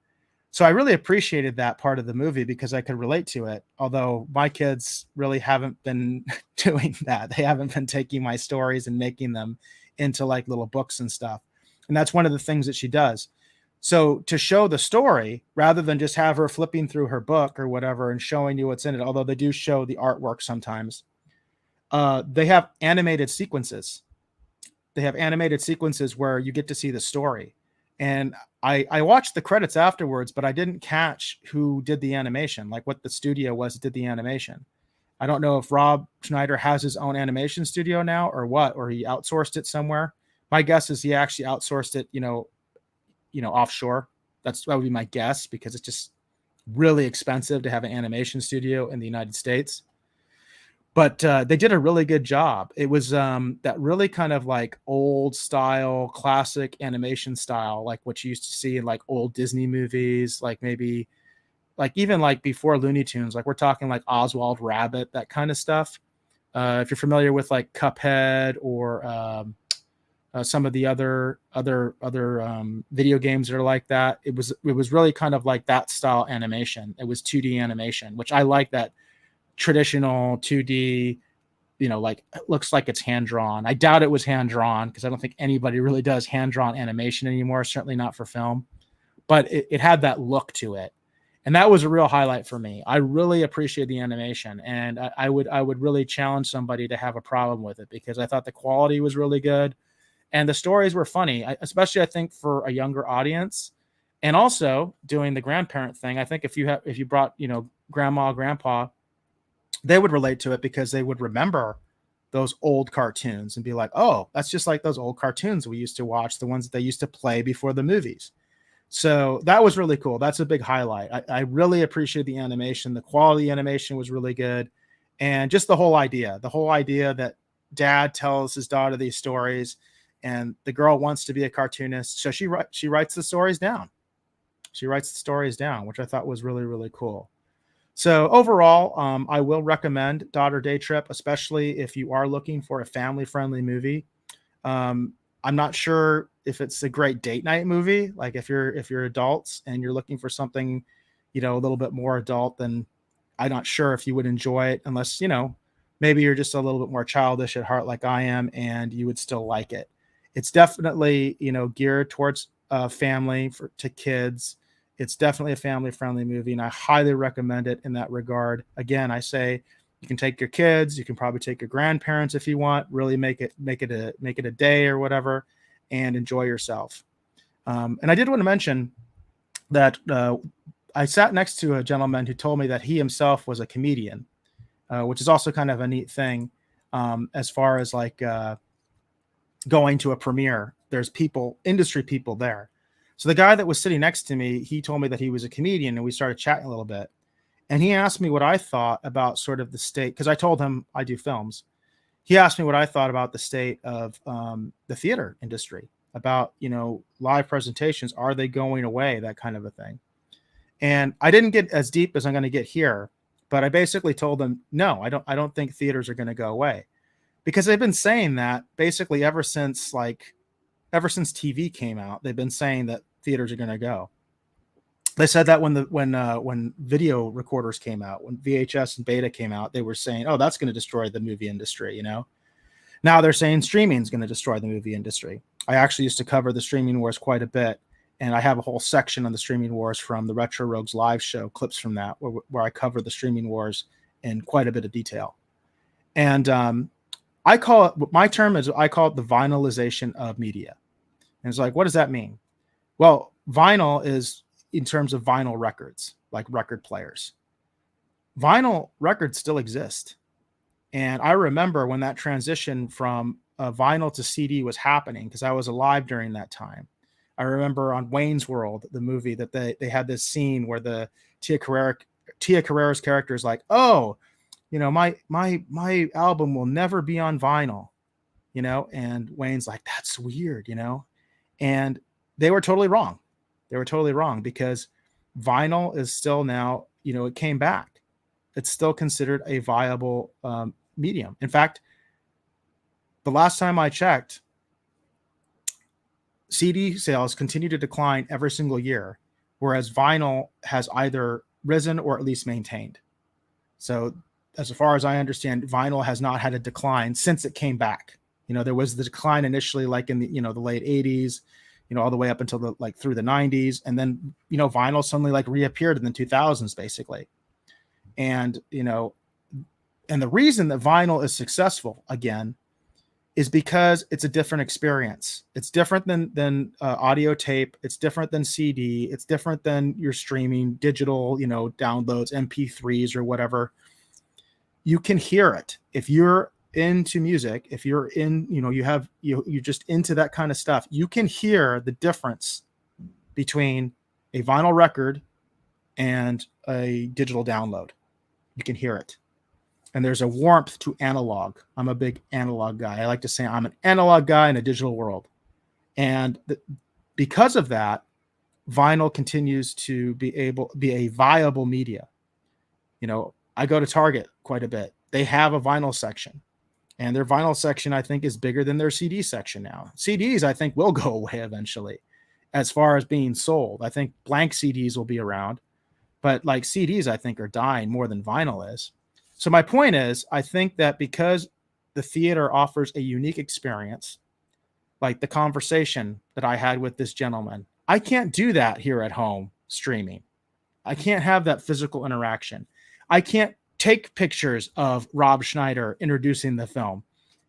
Speaker 1: So I really appreciated that part of the movie because I could relate to it. Although my kids really haven't been doing that. They haven't been taking my stories and making them into like little books and stuff. And that's one of the things that she does. So to show the story rather than just have her flipping through her book or whatever and showing you what's in it, although they do show the artwork sometimes, they have animated sequences. They have animated sequences where you get to see the story. And I watched the credits afterwards, but I didn't catch who did the animation, like what the studio was that did the animation. I don't know if Rob Schneider has his own animation studio now or what, or he outsourced it somewhere. My guess is he actually outsourced it, offshore. That would be my guess because it's just really expensive to have an animation studio in the United States. But they did a really good job. It was that really kind of like old style, classic animation style, like what you used to see in like old Disney movies, like maybe like even like before Looney Tunes, like we're talking like Oswald Rabbit, that kind of stuff. If you're familiar with like Cuphead or some of the other video games that are like that, it was really kind of like that style animation. It was 2D animation, which I like that traditional 2D, like it looks like it's hand drawn. I doubt it was hand drawn because I don't think anybody really does hand drawn animation anymore, certainly not for film, but it had that look to it. And that was a real highlight for me. I really appreciate the animation, and I would really challenge somebody to have a problem with it because I thought the quality was really good and the stories were funny, especially I think for a younger audience. And also doing the grandparent thing, I think if you brought grandma, grandpa, they would relate to it because they would remember those old cartoons and be like, oh, that's just like those old cartoons we used to watch, the ones that they used to play before the movies. So that was really cool. That's a big highlight. I really appreciate the animation. The quality animation was really good. And just the whole idea that dad tells his daughter these stories and the girl wants to be a cartoonist. So she writes the stories down. She writes the stories down, which I thought was really, really cool. So overall, I will recommend Daughter Day Trip, especially if you are looking for a family-friendly movie. I'm not sure if it's a great date night movie. Like if you're adults and you're looking for something, a little bit more adult, then I'm not sure if you would enjoy it unless, maybe you're just a little bit more childish at heart like I am and you would still like it. It's definitely, geared towards family to kids. It's definitely a family-friendly movie, and I highly recommend it in that regard. Again, I say you can take your kids, you can probably take your grandparents if you want. Really make it a day or whatever, and enjoy yourself. And I did want to mention that I sat next to a gentleman who told me that he himself was a comedian, which is also kind of a neat thing as far as like going to a premiere. There's industry people there. So the guy that was sitting next to me, he told me that he was a comedian, and we started chatting a little bit. And he asked me what I thought about sort of the state, because I told him I do films. He asked me what I thought about the state of the theater industry, about, live presentations. Are they going away? That kind of a thing. And I didn't get as deep as I'm going to get here, but I basically told him, no, I don't think theaters are going to go away, because they've been saying that basically ever since TV came out. They've been saying that theaters are going to go. They said that when video recorders came out, when VHS and beta came out, they were saying, oh, that's going to destroy the movie industry. Now they're saying streaming is going to destroy the movie industry. I actually used to cover the streaming wars quite a bit. And I have a whole section on the streaming wars from the Retro Rogues live show, clips from that, where I cover the streaming wars in quite a bit of detail. And I call it, my term is, I call it the vinylization of media. And it's like, what does that mean? Well, vinyl is in terms of vinyl records, like record players. Vinyl records still exist. And I remember when that transition from vinyl to CD was happening, because I was alive during that time. I remember on Wayne's World, the movie, that they had this scene where the Tia Carrera's character is like, oh, my album will never be on vinyl, and Wayne's like, that's weird, and they were totally wrong. They were totally wrong, because vinyl is still now, it came back. It's still considered a viable medium. In fact, the last time I checked, CD sales continue to decline every single year, whereas vinyl has either risen or at least maintained. So as far as I understand, vinyl has not had a decline since it came back. There was the decline initially, like in the, the late 80s, all the way up until through the 90s. And then, vinyl suddenly reappeared in the 2000s, basically. And, and the reason that vinyl is successful again is because it's a different experience. It's different than audio tape. It's different than CD. It's different than your streaming digital, downloads, MP3s or whatever. You can hear it. If you're into music, if you're in, you're just into that kind of stuff, you can hear the difference between a vinyl record and a digital download. You can hear it. And there's a warmth to analog. I'm a big analog guy. I like to say I'm an analog guy in a digital world. And because of that, vinyl continues to be a viable media. I go to Target quite a bit. They have a vinyl section. And their vinyl section, I think, is bigger than their CD section now. CDs, I think, will go away eventually as far as being sold. I think blank CDs will be around. But CDs, I think, are dying more than vinyl is. So my point is, I think that because the theater offers a unique experience, like the conversation that I had with this gentleman, I can't do that here at home streaming. I can't have that physical interaction. I can't take pictures of Rob Schneider introducing the film,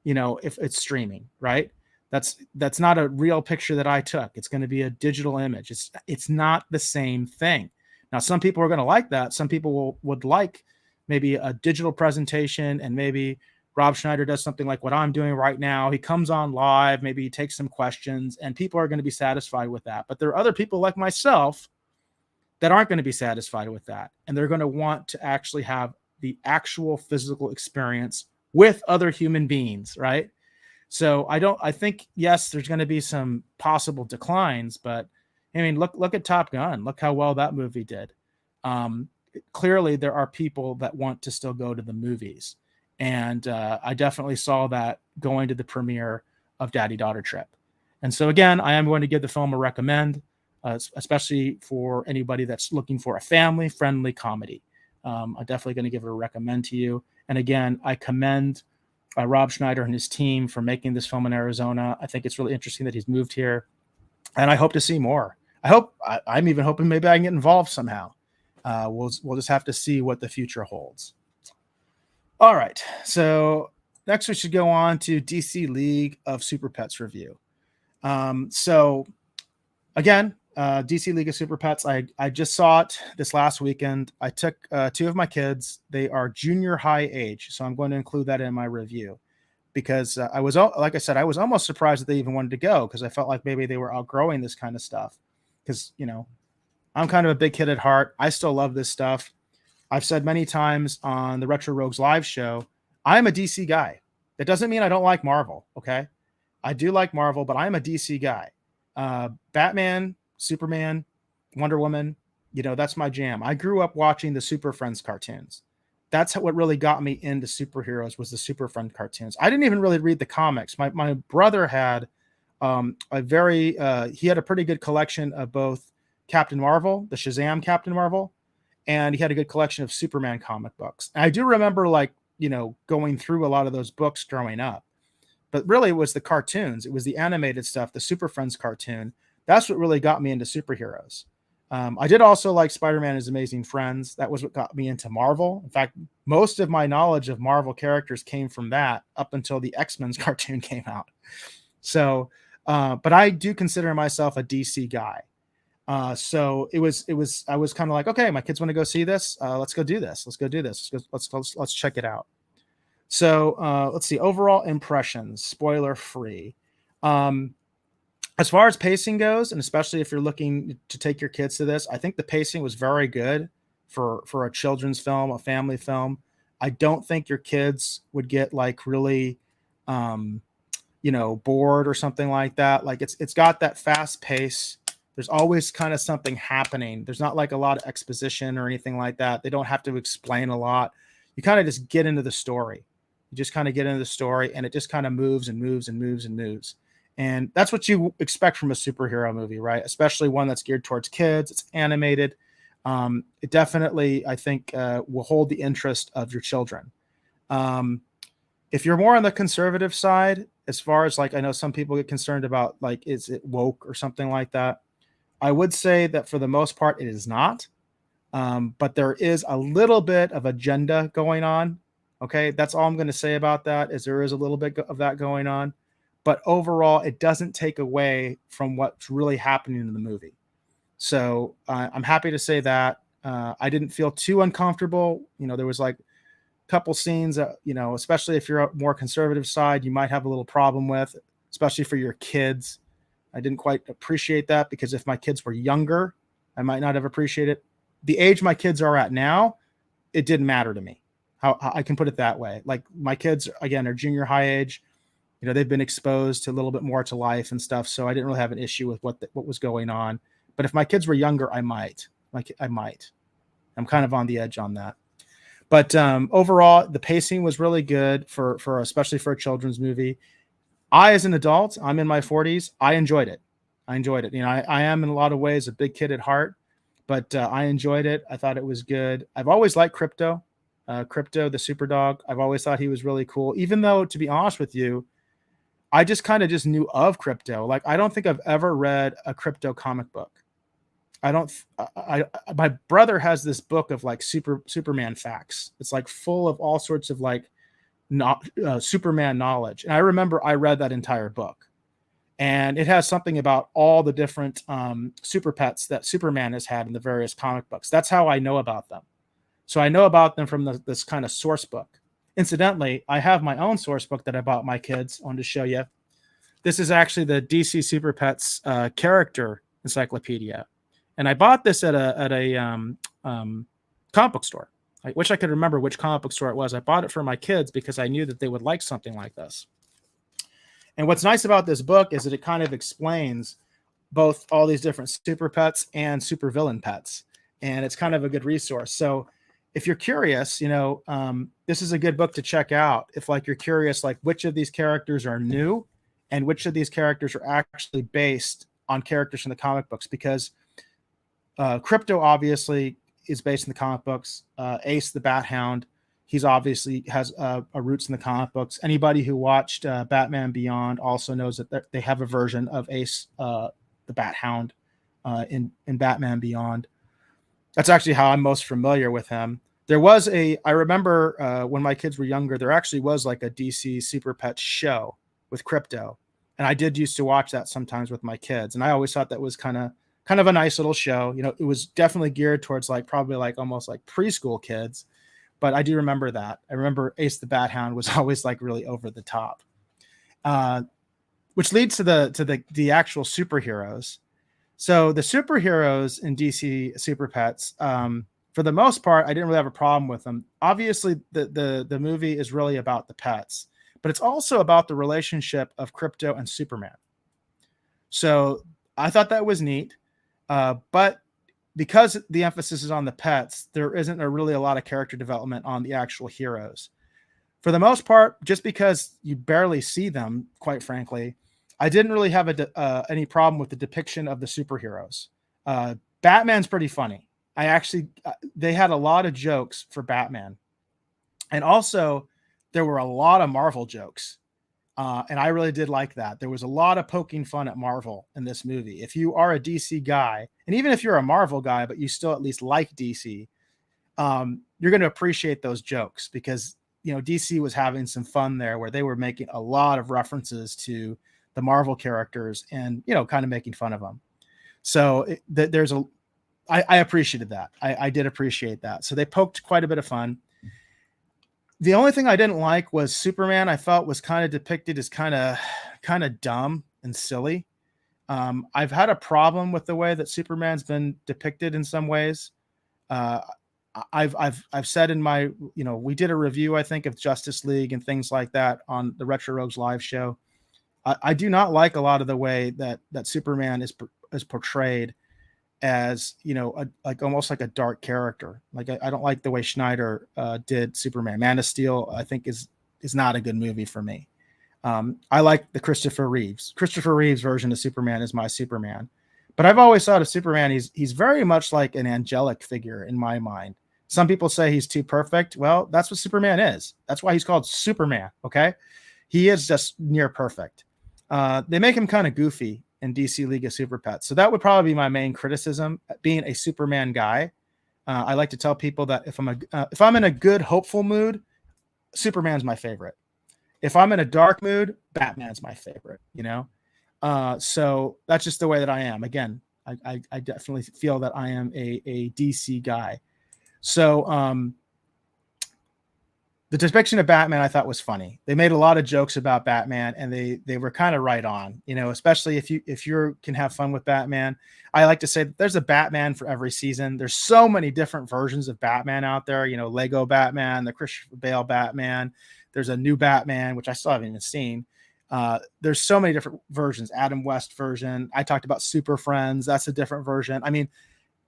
Speaker 1: if it's streaming, right? That's not a real picture that I took. It's going to be a digital image. It's not the same thing. Now, some people are going to like that. Some people would like maybe a digital presentation, and maybe Rob Schneider does something like what I'm doing right now. He comes on live, maybe he takes some questions, and people are going to be satisfied with that. But there are other people like myself that aren't going to be satisfied with that. And they're going to want to actually have the actual physical experience with other human beings, right? So I think, yes, there's going to be some possible declines, but I mean, look at Top Gun. Look how well that movie did. Clearly there are people that want to still go to the movies. And I definitely saw that going to the premiere of Daddy Daughter Trip. And so again, I am going to give the film a recommend, especially for anybody that's looking for a family friendly comedy. I'm definitely going to give it a recommend to you. And again, I commend Rob Schneider and his team for making this film in Arizona. I think it's really interesting that he's moved here, and I hope to see more. I'm even hoping maybe I can get involved somehow. We'll just have to see what the future holds. All right. So next we should go on to DC League of Superpets review. So again, DC League of Superpets, I just saw it this last weekend. I took two of my kids. They are junior high age, so I'm going to include that in my review because like I said, I was almost surprised that they even wanted to go, because I felt like maybe they were outgrowing this kind of stuff. Because, I'm kind of a big kid at heart. I still love this stuff. I've said many times on the Retro Rogues live show, I'm a DC guy. That doesn't mean I don't like Marvel, okay? I do like Marvel, but I'm a DC guy. Batman, Superman, Wonder Woman, that's my jam. I grew up watching the Super Friends cartoons. That's what really got me into superheroes, was the Super Friend cartoons. I didn't even really read the comics. My brother had he had a pretty good collection of both Captain Marvel, the Shazam Captain Marvel, and he had a good collection of Superman comic books. And I do remember going through a lot of those books growing up, but really it was the cartoons. It was the animated stuff, the Super Friends cartoon That's what really got me into superheroes. I did also like Spider-Man and His Amazing Friends. That was what got me into Marvel. In fact, most of my knowledge of Marvel characters came from that up until the X-Men's cartoon came out. So, but I do consider myself a DC guy. So I was kind of like, okay, my kids want to go see this. Let's go do this. Let's go do this. Let's check it out. So let's see, overall impressions, spoiler free. As far as pacing goes, and especially if you're looking to take your kids to this, I think the pacing was very good for a children's film, a family film. I don't think your kids would get like really, bored or something like that. Like it's got that fast pace. There's always kind of something happening. There's not like a lot of exposition or anything like that. They don't have to explain a lot. You kind of just get into the story. You just kind of get into the story, and it just kind of moves and moves and moves and moves. And that's what you expect from a superhero movie, right? Especially one that's geared towards kids. It's animated. It definitely, I think, will hold the interest of your children. If you're more on the conservative side, as far as like, I know some people get concerned about like, is it woke or something like that? I would say that for the most part, it is not. But there is a little bit of agenda going on. Okay. That's all I'm going to say about that, is there is a little bit of that going on. But overall, it doesn't take away from what's really happening in the movie. So I'm happy to say that. I didn't feel too uncomfortable. There was like a couple scenes that, especially if you're a more conservative side, you might have a little problem with, especially for your kids. I didn't quite appreciate that, because if my kids were younger, I might not have appreciated it. The age my kids are at now, it didn't matter to me. How I can put it that way. Like my kids, again, are junior high age. They've been exposed to a little bit more to life and stuff. So I didn't really have an issue with what was going on. But if my kids were younger, I might. I'm kind of on the edge on that. But overall, the pacing was really good for especially for a children's movie. I, as an adult, I'm in my 40s. I enjoyed it. I am in a lot of ways a big kid at heart, but I enjoyed it. I thought it was good. I've always liked Crypto, the super dog. I've always thought he was really cool, even though, to be honest with you, I just kind of just knew of Crypto. Like, I don't think I've ever read a Crypto comic book. My brother has this book of like Superman facts. It's like full of all sorts of like Superman knowledge. And I remember I read that entire book, and it has something about all the different super pets that Superman has had in the various comic books. That's how I know about them. So I know about them from this kind of source book. Incidentally, I have my own source book that I bought my kids. I wanted to show you. This is actually the DC Superpets character encyclopedia, and I bought this at a comic book store. I wish I could remember which comic book store it was. I bought it for my kids because I knew that they would like something like this. And what's nice about this book is that it kind of explains both all these different super pets and super villain pets, and it's kind of a good resource. So if you're curious, this is a good book to check out. If like you're curious, like which of these characters are new and which of these characters are actually based on characters from the comic books, because Crypto obviously is based in the comic books. Ace the Bat Hound, he's obviously has a roots in the comic books. Anybody who watched Batman Beyond also knows that they have a version of Ace the Bat Hound in Batman Beyond. That's actually how I'm most familiar with him. I remember when my kids were younger, there actually was like a DC Super Pets show with Crypto. And I did used to watch that sometimes with my kids. And I always thought that was kind of a nice little show. It was definitely geared towards like probably like almost like preschool kids. But I do remember that. I remember Ace the Bat Hound was always like really over the top. Which leads to the actual superheroes. So the superheroes in DC Super Pets, for the most part, I didn't really have a problem with them. Obviously, the movie is really about the pets, but it's also about the relationship of Crypto and Superman. So I thought that was neat. But because the emphasis is on the pets, there isn't really a lot of character development on the actual heroes. For the most part, just because you barely see them, quite frankly, I didn't really have any problem with the depiction of the superheroes. Batman's pretty funny. They had a lot of jokes for Batman. And also, there were a lot of Marvel jokes. And I really did like that. There was a lot of poking fun at Marvel in this movie. If you are a DC guy, and even if you're a Marvel guy, but you still at least like DC, you're going to appreciate those jokes because, DC was having some fun there where they were making a lot of references to the Marvel characters and, kind of making fun of them. So I appreciated that. I did appreciate that. So they poked quite a bit of fun. The only thing I didn't like was Superman. I felt was kind of depicted as kind of dumb and silly. I've had a problem with the way that Superman's been depicted in some ways. I've said in my, we did a review, I think, of Justice League and things like that on the Retro Rogues live show. I do not like a lot of the way that Superman is portrayed as, like almost like a dark character. Like I don't like the way Schneider did Superman. Man of Steel, I think is not a good movie for me. I like the Christopher Reeves version of Superman is my Superman. But I've always thought of Superman, he's very much like an angelic figure in my mind. Some people say he's too perfect. Well, that's what Superman is. That's why he's called Superman, okay? He is just near perfect. They make him kind of goofy in DC League of Superpets. So that would probably be my main criticism, being a Superman guy. I like to tell people that if I'm in a good, hopeful mood, Superman's my favorite. If I'm in a dark mood, Batman's my favorite, So that's just the way that I am. Again, I definitely feel that I am a DC guy. So the depiction of Batman I thought was funny. They made a lot of jokes about Batman, and they were kind of right on, especially if you can have fun with Batman. I like to say that there's a Batman for every season. There's so many different versions of Batman out there, Lego Batman, the Christian Bale Batman. There's a new Batman, which I still haven't even seen. There's so many different versions. Adam West version. I talked about Super Friends. That's a different version. I mean,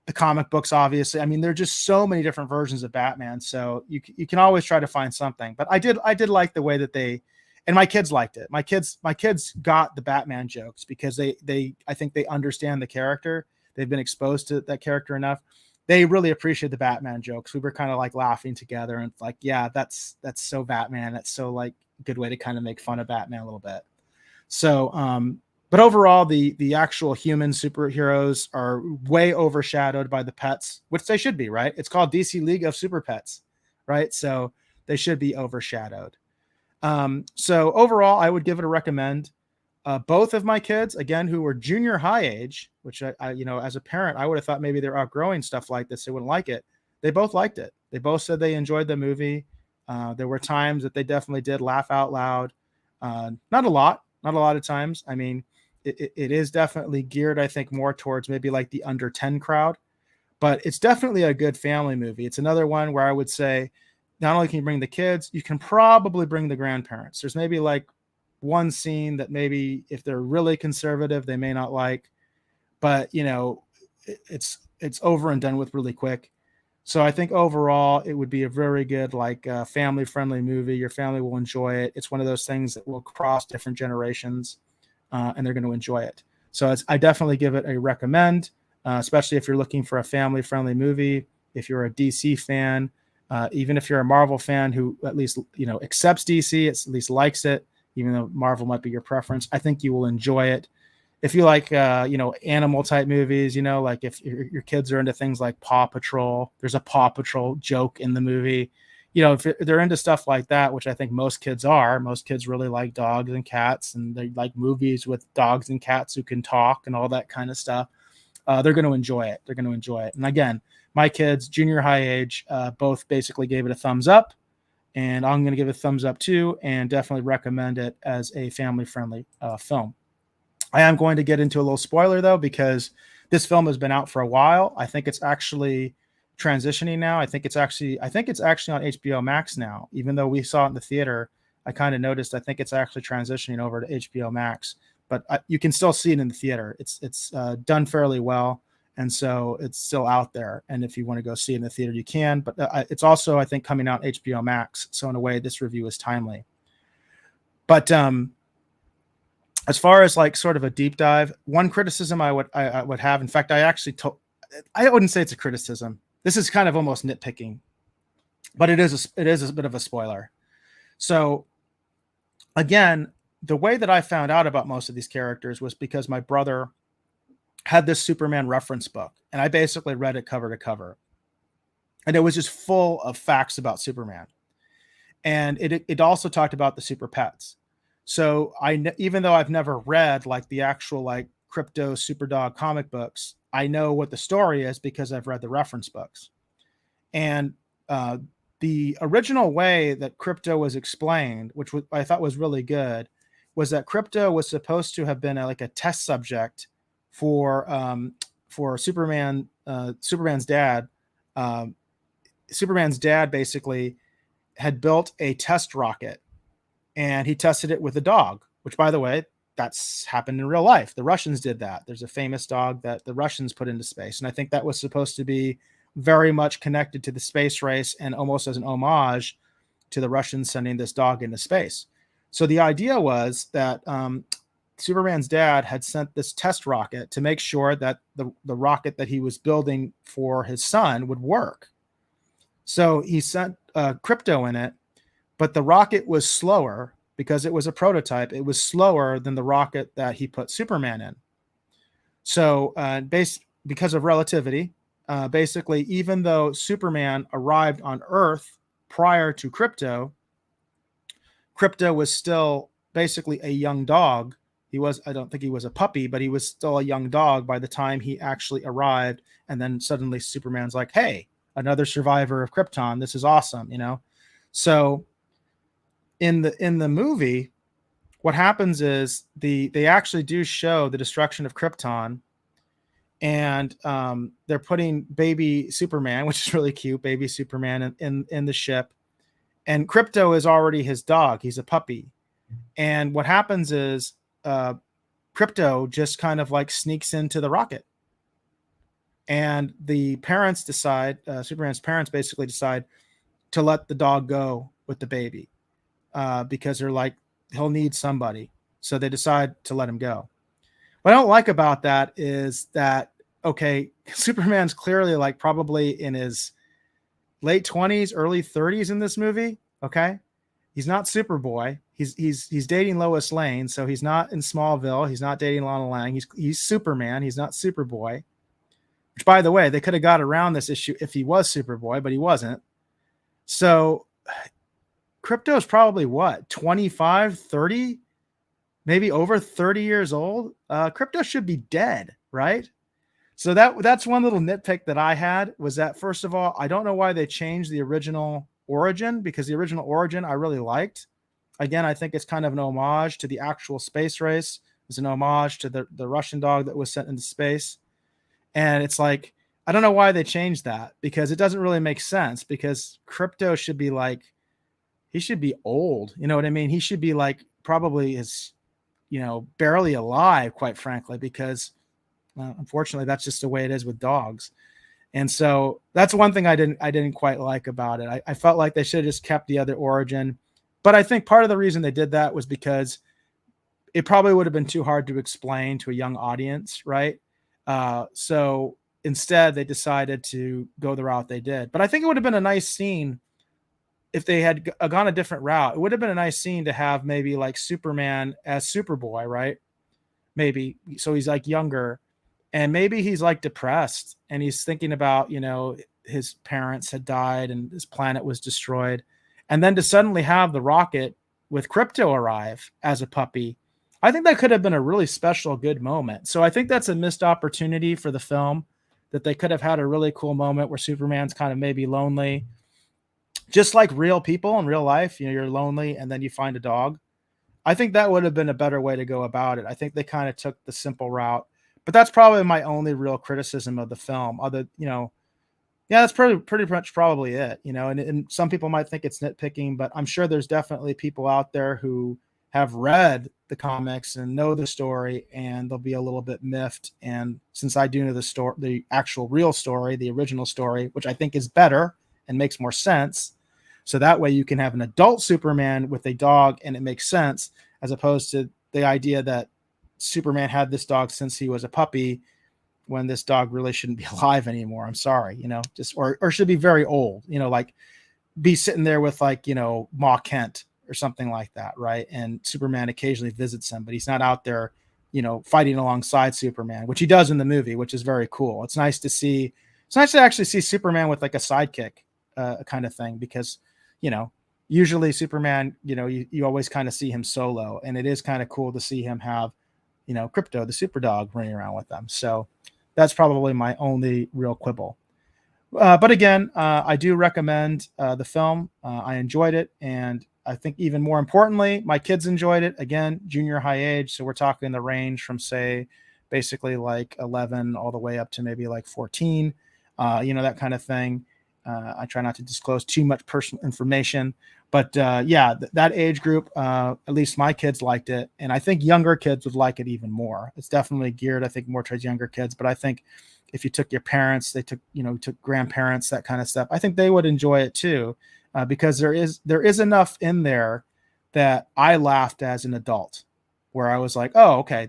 Speaker 1: the comic books, obviously. I mean, there are just so many different versions of Batman. So you can always try to find something. But I did like the way that and my kids liked it. My kids got the Batman jokes because I think they understand the character. They've been exposed to that character enough. They really appreciate the Batman jokes. We were kind of like laughing together and like, yeah, that's so Batman. That's so like a good way to kind of make fun of Batman a little bit. So, but overall, the actual human superheroes are way overshadowed by the pets, which they should be, right? It's called DC League of Superpets, right? So they should be overshadowed. So overall, I would give it a recommend. Both of my kids, again, who were junior high age, which I as a parent, I would have thought maybe they're outgrowing stuff like this. They wouldn't like it. They both liked it. They both said they enjoyed the movie. There were times that they definitely did laugh out loud. Not a lot of times. I mean, it is definitely geared, I think, more towards maybe like the under 10 crowd, but it's definitely a good family movie. It's another one where I would say not only can you bring the kids, you can probably bring the grandparents. There's maybe like one scene that maybe if they're really conservative, they may not like, but it's over and done with really quick. So I think overall it would be a very good, like family friendly movie. Your family will enjoy it. It's one of those things that will cross different generations. And they're going to enjoy it. So I definitely give it a recommend, especially if you're looking for a family-friendly movie. If you're a DC fan, even if you're a Marvel fan who at least accepts DC, at least likes it, even though Marvel might be your preference, I think you will enjoy it. If you like animal type movies, like if your kids are into things like Paw Patrol, there's a Paw Patrol joke in the movie. If they're into stuff like that, which I think most kids really like dogs and cats, and they like movies with dogs and cats who can talk and all that kind of stuff. They're going to enjoy it. And again, my kids, junior high age, both basically gave it a thumbs up, and I'm going to give it a thumbs up too, and definitely recommend it as a family-friendly film. I am going to get into a little spoiler though, because this film has been out for a while. I think it's actually transitioning now. I think it's actually on HBO Max now. Even though we saw it in the theater, I kind of noticed I think it's actually transitioning over to HBO Max, but you can still see it in the theater. It's done fairly well, and so it's still out there. And if you want to go see it in the theater, you can. But it's also, I think, coming out HBO Max. So in a way, this review is timely. But as far as like sort of a deep dive, one criticism I would have, in fact, I wouldn't say it's a criticism. This is kind of almost nitpicking, but it is a bit of a spoiler. So again, the way that I found out about most of these characters was because my brother had this Superman reference book, and I basically read it cover to cover. And it was just full of facts about Superman. And it also talked about the super pets. So even though I've never read like the actual like Crypto Superdog comic books, I know what the story is because I've read the reference books. And the original way that Crypto was explained, which I thought was really good, was that Crypto was supposed to have been like a test subject for Superman. Superman's dad. Superman's dad basically had built a test rocket, and he tested it with a dog, which, by the way, that's happened in real life. The Russians did that. There's a famous dog that the Russians put into space. And I think that was supposed to be very much connected to the space race and almost as an homage to the Russians sending this dog into space. So the idea was that Superman's dad had sent this test rocket to make sure that the rocket that he was building for his son would work. So he sent Crypto in it, but the rocket was slower because it was a prototype. It was slower than the rocket that he put Superman in. So because of relativity, basically, even though Superman arrived on Earth prior to Crypto was still basically a young dog. I don't think he was a puppy, but he was still a young dog by the time he actually arrived. And then suddenly Superman's like, hey, another survivor of Krypton. This is awesome, So in the movie, what happens is they actually do show the destruction of Krypton, and they're putting baby Superman, which is really cute, baby Superman in the ship, and Crypto is already his dog. He's a puppy. And what happens is Crypto just kind of like sneaks into the rocket. And the parents decide, Superman's parents basically decide to let the dog go with the baby because they're like, he'll need somebody. So they decide to let him go. What I don't like about that is that, okay, Superman's clearly like probably in his late 20s, early 30s in this movie. Okay. He's not Superboy. He's dating Lois Lane. So he's not in Smallville. He's not dating Lana Lang. He's Superman. He's not Superboy. Which, by the way, they could have got around this issue if he was Superboy, but he wasn't. So Crypto is probably what, 25, 30, maybe over 30 years old. Crypto should be dead, right? So that's one little nitpick that I had, was that, first of all, I don't know why they changed the original origin, because the original origin I really liked. Again, I think it's kind of an homage to the actual space race. It's an homage to the Russian dog that was sent into space. And it's like, I don't know why they changed that, because it doesn't really make sense, because Crypto should be like, he should be old. You know what I mean? He should be like probably barely alive, quite frankly, because unfortunately that's just the way it is with dogs. And so that's one thing I didn't quite like about it. I felt like they should have just kept the other origin. But I think part of the reason they did that was because it probably would have been too hard to explain to a young audience, right? So instead, they decided to go the route they did. But I think it would have been a nice scene if they had gone a different route. It would have been a nice scene to have maybe like Superman as Superboy, right? Maybe. So he's like younger, and maybe he's like depressed, and he's thinking about, his parents had died and his planet was destroyed. And then to suddenly have the rocket with Crypto arrive as a puppy, I think that could have been a really special, good moment. So I think that's a missed opportunity for the film, that they could have had a really cool moment where Superman's kind of maybe lonely, just like real people in real life. You're lonely and then you find a dog. I think that would have been a better way to go about it. I think they kind of took the simple route, but that's probably my only real criticism of the film. That's pretty much probably it, and some people might think it's nitpicking, but I'm sure there's definitely people out there who have read the comics and know the story, and they'll be a little bit miffed. And since I do know the story, the actual real story, the original story, which I think is better and makes more sense. So that way you can have an adult Superman with a dog and it makes sense, as opposed to the idea that Superman had this dog since he was a puppy, when this dog really shouldn't be alive anymore. I'm sorry, or should be very old, like be sitting there with like, Ma Kent or something like that, right? And Superman occasionally visits him, but he's not out there, fighting alongside Superman, which he does in the movie, which is very cool. It's nice to see. It's nice to actually see Superman with like a sidekick kind of thing, because, usually Superman, you always kind of see him solo, and it is kind of cool to see him have, Crypto, the super dog, running around with them. So that's probably my only real quibble. But again, I do recommend the film. I enjoyed it. And I think even more importantly, my kids enjoyed it. Again, junior high age. So we're talking the range from, say, basically like 11 all the way up to maybe like 14, that kind of thing. I try not to disclose too much personal information. But that age group, at least my kids liked it. And I think younger kids would like it even more. It's definitely geared, I think, more towards younger kids. But I think if you took your parents, took grandparents, that kind of stuff, I think they would enjoy it too, because there is enough in there that I laughed as an adult, where I was like, oh, okay,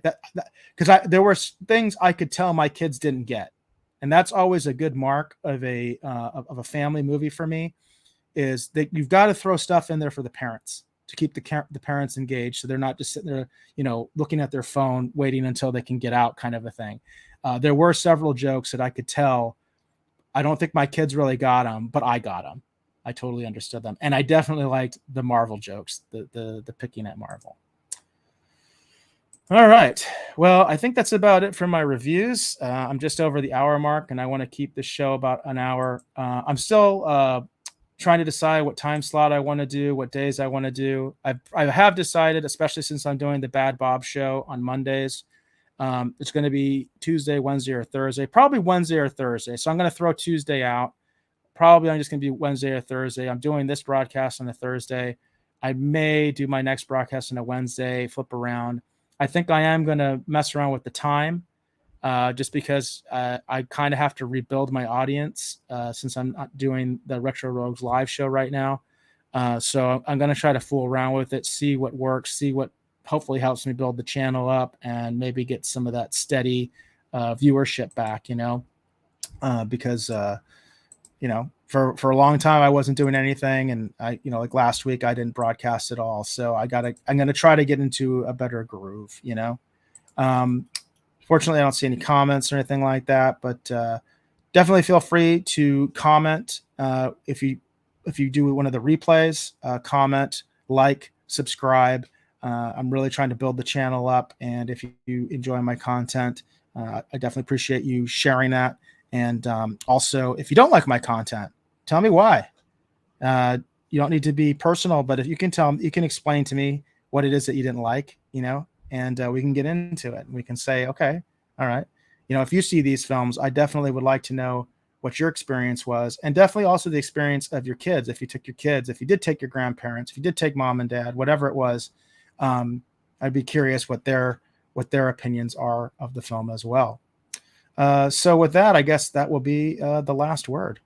Speaker 1: because there were things I could tell my kids didn't get, and that's always a good mark of a family movie for me, is that you've got to throw stuff in there for the parents to keep the parents engaged, so they're not just sitting there, looking at their phone, waiting until they can get out, kind of a thing. There were several jokes that I could tell. I don't think my kids really got them, but I got them. I totally understood them. And I definitely liked the Marvel jokes, the picking at Marvel. All right. Well, I think that's about it for my reviews. I'm just over the hour mark, and I want to keep this show about an hour. I'm still trying to decide what time slot I want to do, what days I want to do. I have decided, especially since I'm doing the Bad Bob show on Mondays, it's going to be Tuesday, Wednesday, or Thursday, probably Wednesday or Thursday. So I'm going to throw Tuesday out. Probably I'm just going to be Wednesday or Thursday. I'm doing this broadcast on a Thursday. I may do my next broadcast on a Wednesday, flip around. I think I am going to mess around with the time, just because I kind of have to rebuild my audience since I'm not doing the Retro Rogues live show right now. So I'm going to try to fool around with it, see what works, see what hopefully helps me build the channel up, and maybe get some of that steady viewership back, because, for a long time I wasn't doing anything, and like last week I didn't broadcast at all. So I'm going to try to get into a better groove, Fortunately, I don't see any comments or anything like that, but definitely feel free to comment if you do one of the replays. Comment, like, subscribe. I'm really trying to build the channel up, and if you enjoy my content, I definitely appreciate you sharing that. And also, if you don't like my content, tell me why. You don't need to be personal, but if you can explain to me what it is that you didn't like, and we can get into it. We can say, okay, all right. If you see these films, I definitely would like to know what your experience was, and definitely also the experience of your kids. If you took your kids, if you did take your grandparents, if you did take mom and dad, whatever it was, I'd be curious what their opinions are of the film as well. So with that, I guess that will be the last word.